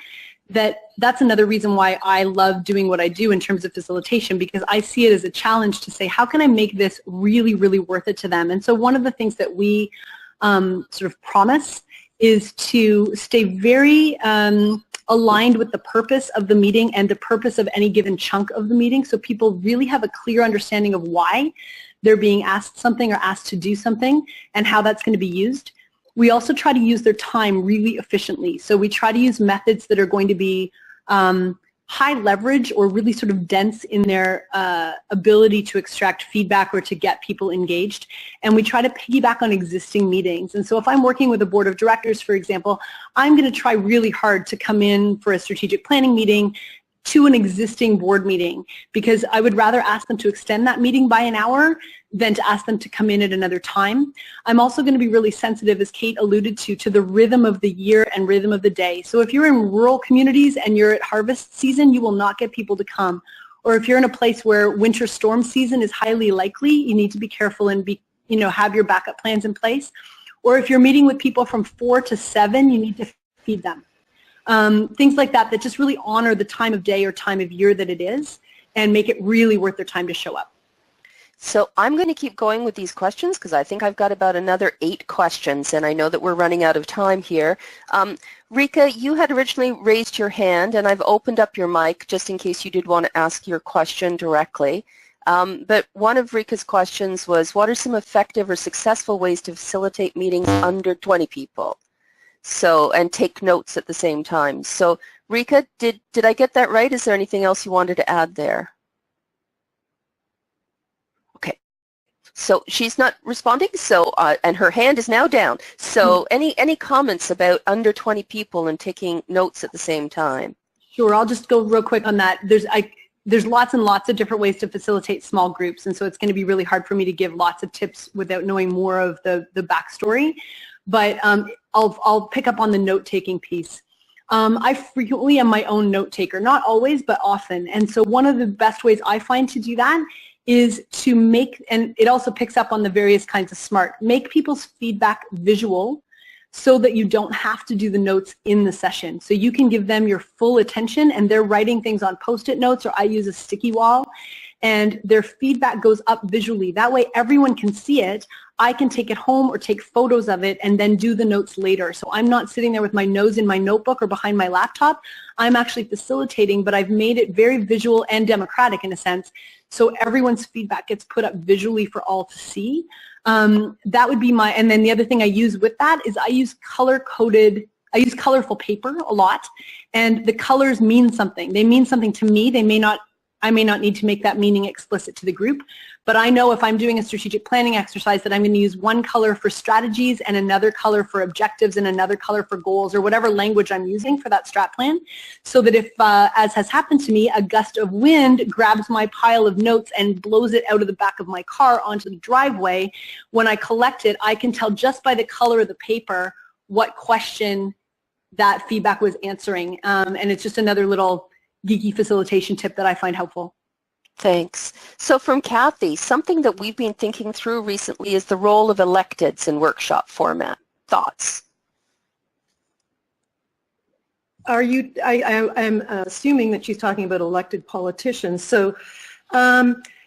that's another reason why I love doing what I do in terms of facilitation, because I see it as a challenge to say, how can I make this really, really worth it to them? And so one of the things that we sort of promise is to stay very aligned with the purpose of the meeting and the purpose of any given chunk of the meeting, so people really have a clear understanding of why they're being asked something or asked to do something and how that's going to be used. We also try to use their time really efficiently, so we try to use methods that are going to be high leverage or really sort of dense in their ability to extract feedback or to get people engaged. And we try to piggyback on existing meetings. And so if I'm working with a board of directors, for example, I'm going to try really hard to come in for a strategic planning meeting to an existing board meeting, because I would rather ask them to extend that meeting by an hour than to ask them to come in at another time. I'm also going to be really sensitive, as Kate alluded to the rhythm of the year and rhythm of the day. So if you're in rural communities and you're at harvest season, you will not get people to come. Or if you're in a place where winter storm season is highly likely, you need to be careful and have your backup plans in place. Or if you're meeting with people from 4 to 7, you need to feed them. Things like that just really honor the time of day or time of year that it is and make it really worth their time to show up. So I'm going to keep going with these questions because I think I've got about another 8 questions, and I know that we're running out of time here. Rika, you had originally raised your hand, and I've opened up your mic just in case you did want to ask your question directly. But one of Rika's questions was, what are some effective or successful ways to facilitate meetings under 20 people? So, and take notes at the same time. So, Rika, did I get that right? Is there anything else you wanted to add there? Okay. So she's not responding. So, and her hand is now down. So, any comments about under 20 people and taking notes at the same time? Sure. I'll just go real quick on that. There's lots and lots of different ways to facilitate small groups, and so it's going to be really hard for me to give lots of tips without knowing more of the backstory. But I'll pick up on the note-taking piece. I frequently am my own note taker, not always, but often. And so one of the best ways I find to do that is to make, and it also picks up on the various kinds of SMART, make people's feedback visual so that you don't have to do the notes in the session. So you can give them your full attention, and they're writing things on Post-it notes, or I use a sticky wall, and their feedback goes up visually. That way everyone can see it. I can take it home or take photos of it and then do the notes later. So I'm not sitting there with my nose in my notebook or behind my laptop. I'm actually facilitating, but I've made it very visual and democratic in a sense. So everyone's feedback gets put up visually for all to see. That would be my, and then the other thing I use with that is I use colorful paper a lot, and the colors mean something. They mean something to me. I may not need to make that meaning explicit to the group, but I know if I'm doing a strategic planning exercise that I'm going to use one color for strategies and another color for objectives and another color for goals, or whatever language I'm using for that strat plan, so that if, as has happened to me, a gust of wind grabs my pile of notes and blows it out of the back of my car onto the driveway, when I collect it, I can tell just by the color of the paper what question that feedback was answering. And it's just another little geeky facilitation tip that I find helpful. Thanks. So from Kathy, something that we've been thinking through recently is the role of electeds in workshop format. Thoughts? I'm assuming that she's talking about elected politicians. So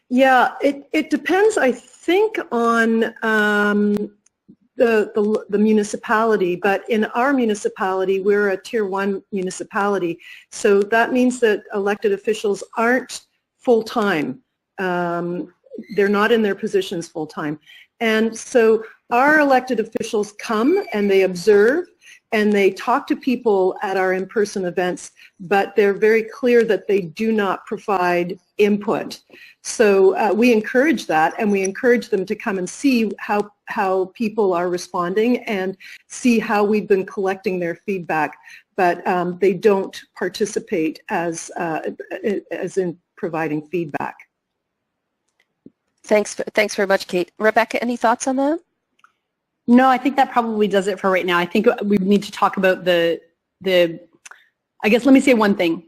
yeah, it depends, I think, on the municipality, but in our municipality, we're a tier 1 municipality. So that means that elected officials aren't full-time. They're not in their positions full-time. And so our elected officials come and they observe and they talk to people at our in-person events, but they're very clear that they do not provide input. So we encourage that, and we encourage them to come and see how people are responding and see how we've been collecting their feedback, but they don't participate as in providing feedback. Thanks very much, Kate. Rebecca, any thoughts on that? No, I think that probably does it for right now. I think we need to talk about I guess let me say one thing.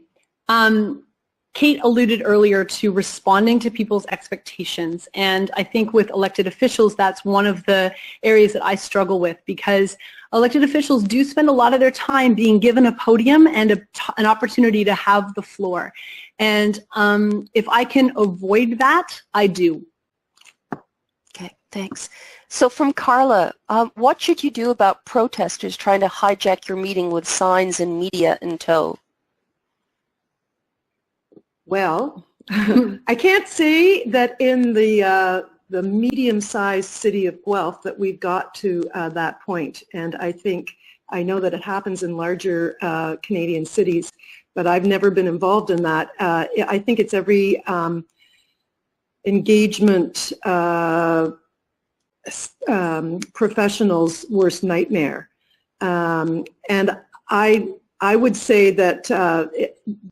Kate alluded earlier to responding to people's expectations, and I think with elected officials, that's one of the areas that I struggle with, because elected officials do spend a lot of their time being given a podium and an opportunity to have the floor. And if I can avoid that, I do. Okay, thanks. So from Carla, what should you do about protesters trying to hijack your meeting with signs and media in tow? Well, I can't say that in the medium-sized city of Guelph that we've got to that point, and I know that it happens in larger Canadian cities, but I've never been involved in that. I think it's every engagement professional's worst nightmare, and I would say that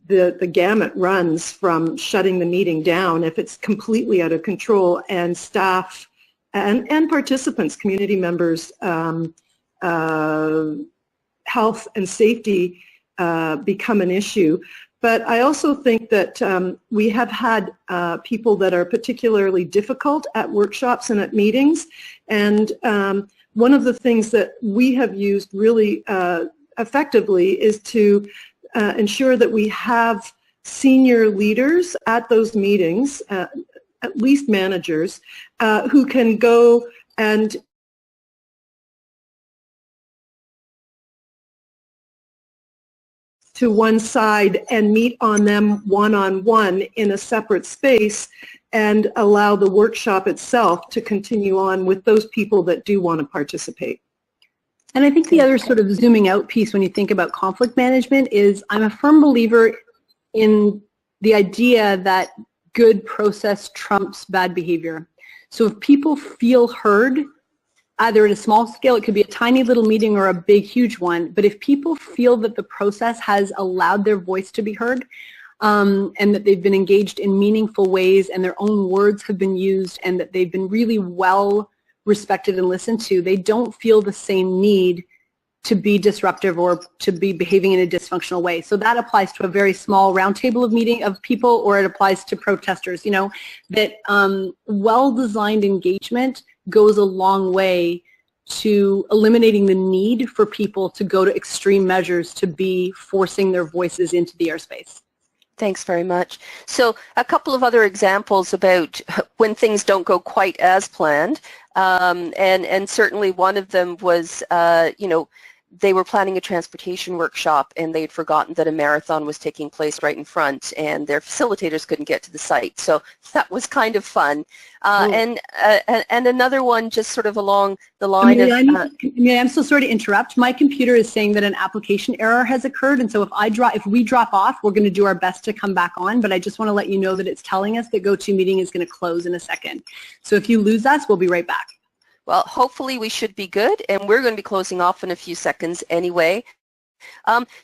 the gamut runs from shutting the meeting down if it's completely out of control, and staff and participants, community members, health and safety become an issue. But I also think that we have had people that are particularly difficult at workshops and at meetings, and one of the things that we have used really effectively is to ensure that we have senior leaders at those meetings, at least managers, who can go and to one side and meet on them one-on-one in a separate space and allow the workshop itself to continue on with those people that do want to participate. And I think the other sort of zooming out piece when you think about conflict management is I'm a firm believer in the idea that good process trumps bad behavior. So if people feel heard, either at a small scale, it could be a tiny little meeting or a big, huge one, but if people feel that the process has allowed their voice to be heard and that they've been engaged in meaningful ways and their own words have been used and that they've been really well respected and listened to, they don't feel the same need to be disruptive or to be behaving in a dysfunctional way. So that applies to a very small roundtable of meeting of people, or it applies to protesters, you know, that well-designed engagement goes a long way to eliminating the need for people to go to extreme measures to be forcing their voices into the airspace. Thanks very much. So a couple of other examples about when things don't go quite as planned, and certainly one of them was, you know, they were planning a transportation workshop and they'd forgotten that a marathon was taking place right in front and their facilitators couldn't get to the site. So that was kind of fun. And another one just sort of along the line Amelia, I'm so sorry to interrupt. My computer is saying that an application error has occurred, and so if we drop off, we're going to do our best to come back on, but I just want to let you know that it's telling us that GoToMeeting is going to close in a second. So if you lose us, we'll be right back. Well, hopefully we should be good, and we're going to be closing off in a few seconds anyway.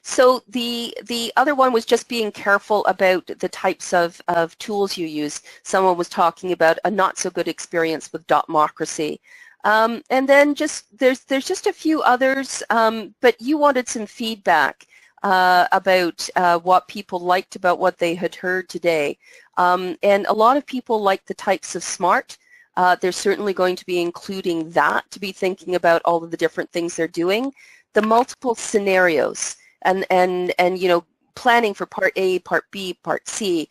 So the other one was just being careful about the types of tools you use. Someone was talking about a not so good experience with Dotmocracy. And then there's just a few others, but you wanted some feedback about what people liked about what they had heard today. And a lot of people like the types of SMART. They're certainly going to be including that to be thinking about all of the different things they're doing. The multiple scenarios and you know, planning for part A, part B, part C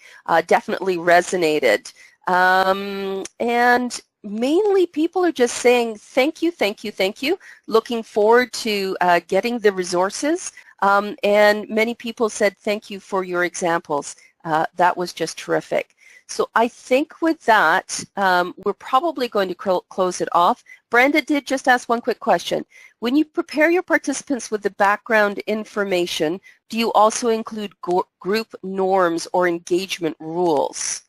definitely resonated. And mainly people are just saying thank you, thank you, thank you. Looking forward to getting the resources. And many people said thank you for your examples. That was just terrific. So I think with that, we're probably going to close it off. Brenda did just ask one quick question. When you prepare your participants with the background information, do you also include group norms or engagement rules?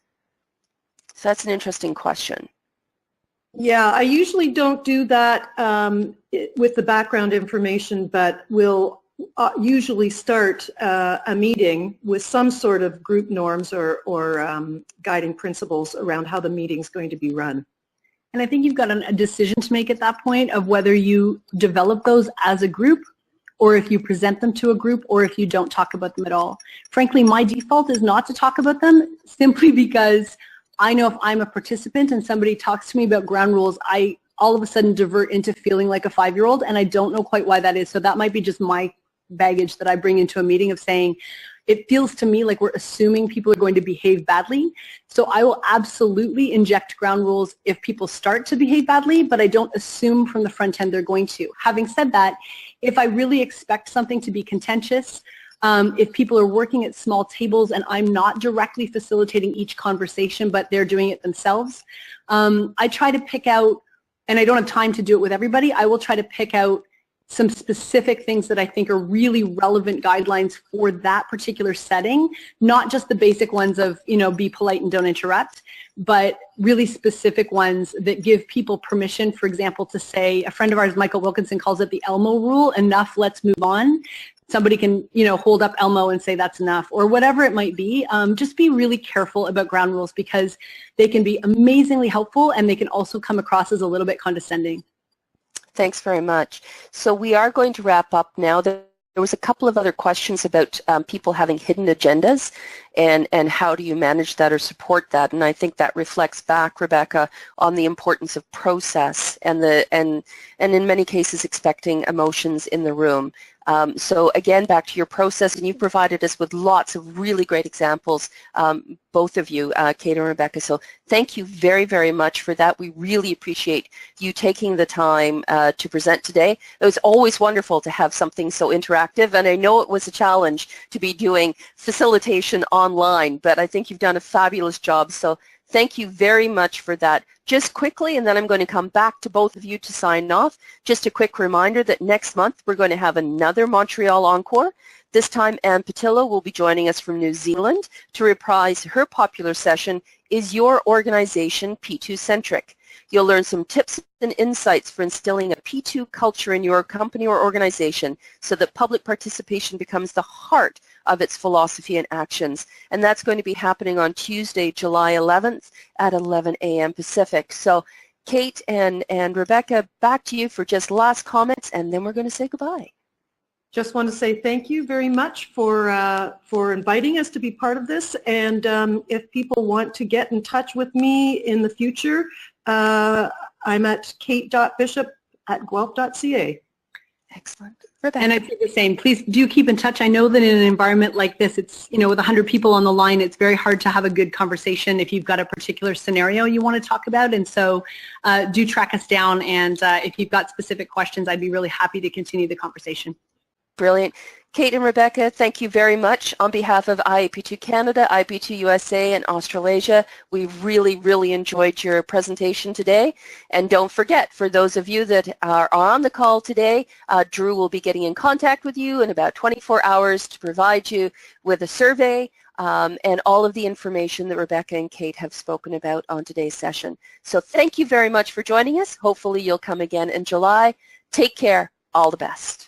So that's an interesting question. Yeah, I usually don't do that with the background information, but we'll usually start a meeting with some sort of group norms or guiding principles around how the meeting's going to be run. And I think you've got a decision to make at that point of whether you develop those as a group, or if you present them to a group, or if you don't talk about them at all. Frankly, my default is not to talk about them, simply because I know if I'm a participant and somebody talks to me about ground rules, I all of a sudden divert into feeling like a 5-year-old, and I don't know quite why that is. So that might be just my baggage that I bring into a meeting of saying, it feels to me like we're assuming people are going to behave badly. So I will absolutely inject ground rules if people start to behave badly, but I don't assume from the front end they're going to. Having said that, if I really expect something to be contentious, if people are working at small tables and I'm not directly facilitating each conversation, but they're doing it themselves, I try to pick out, and I don't have time to do it with everybody, I will try to pick out some specific things that I think are really relevant guidelines for that particular setting, not just the basic ones of, you know, be polite and don't interrupt, but really specific ones that give people permission, for example, to say, a friend of ours, Michael Wilkinson, calls it the Elmo rule, enough, let's move on. Somebody can, you know, hold up Elmo and say that's enough, or whatever it might be. Just be really careful about ground rules because they can be amazingly helpful and they can also come across as a little bit condescending. Thanks very much. So we are going to wrap up now. There was a couple of other questions about people having hidden agendas and how do you manage that or support that. And I think that reflects back, Rebecca, on the importance of process and in many cases expecting emotions in the room. So again, back to your process, and you've provided us with lots of really great examples, both of you, Kate and Rebecca. So thank you very, very much for that. We really appreciate you taking the time to present today. It was always wonderful to have something so interactive, and I know it was a challenge to be doing facilitation online, but I think you've done a fabulous job. So thank you very much for that. Just quickly, and then I'm going to come back to both of you to sign off. Just a quick reminder that next month we're going to have another Montreal Encore. This time Ann Patillo will be joining us from New Zealand to reprise her popular session, Is Your Organization P2-Centric? You'll learn some tips and insights for instilling a P2 culture in your company or organization so that public participation becomes the heart of its philosophy and actions. And that's going to be happening on Tuesday, July 11th at 11 a.m. Pacific. So Kate and Rebecca, back to you for just last comments, and then we're going to say goodbye. Just want to say thank you very much for inviting us to be part of this. And if people want to get in touch with me in the future, I'm at kate.bishop@guelph.ca. Excellent. Rebecca. And I'd say the same. Please do keep in touch. I know that in an environment like this, it's, you know, with 100 people on the line, it's very hard to have a good conversation if you've got a particular scenario you want to talk about. And so do track us down. And if you've got specific questions, I'd be really happy to continue the conversation. Brilliant. Kate and Rebecca, thank you very much. On behalf of IAP2 Canada, IAP2 USA, and Australasia, we really enjoyed your presentation today. And don't forget, for those of you that are on the call today, Drew will be getting in contact with you in about 24 hours to provide you with a survey and all of the information that Rebecca and Kate have spoken about on today's session. So thank you very much for joining us. Hopefully you'll come again in July. Take care. All the best.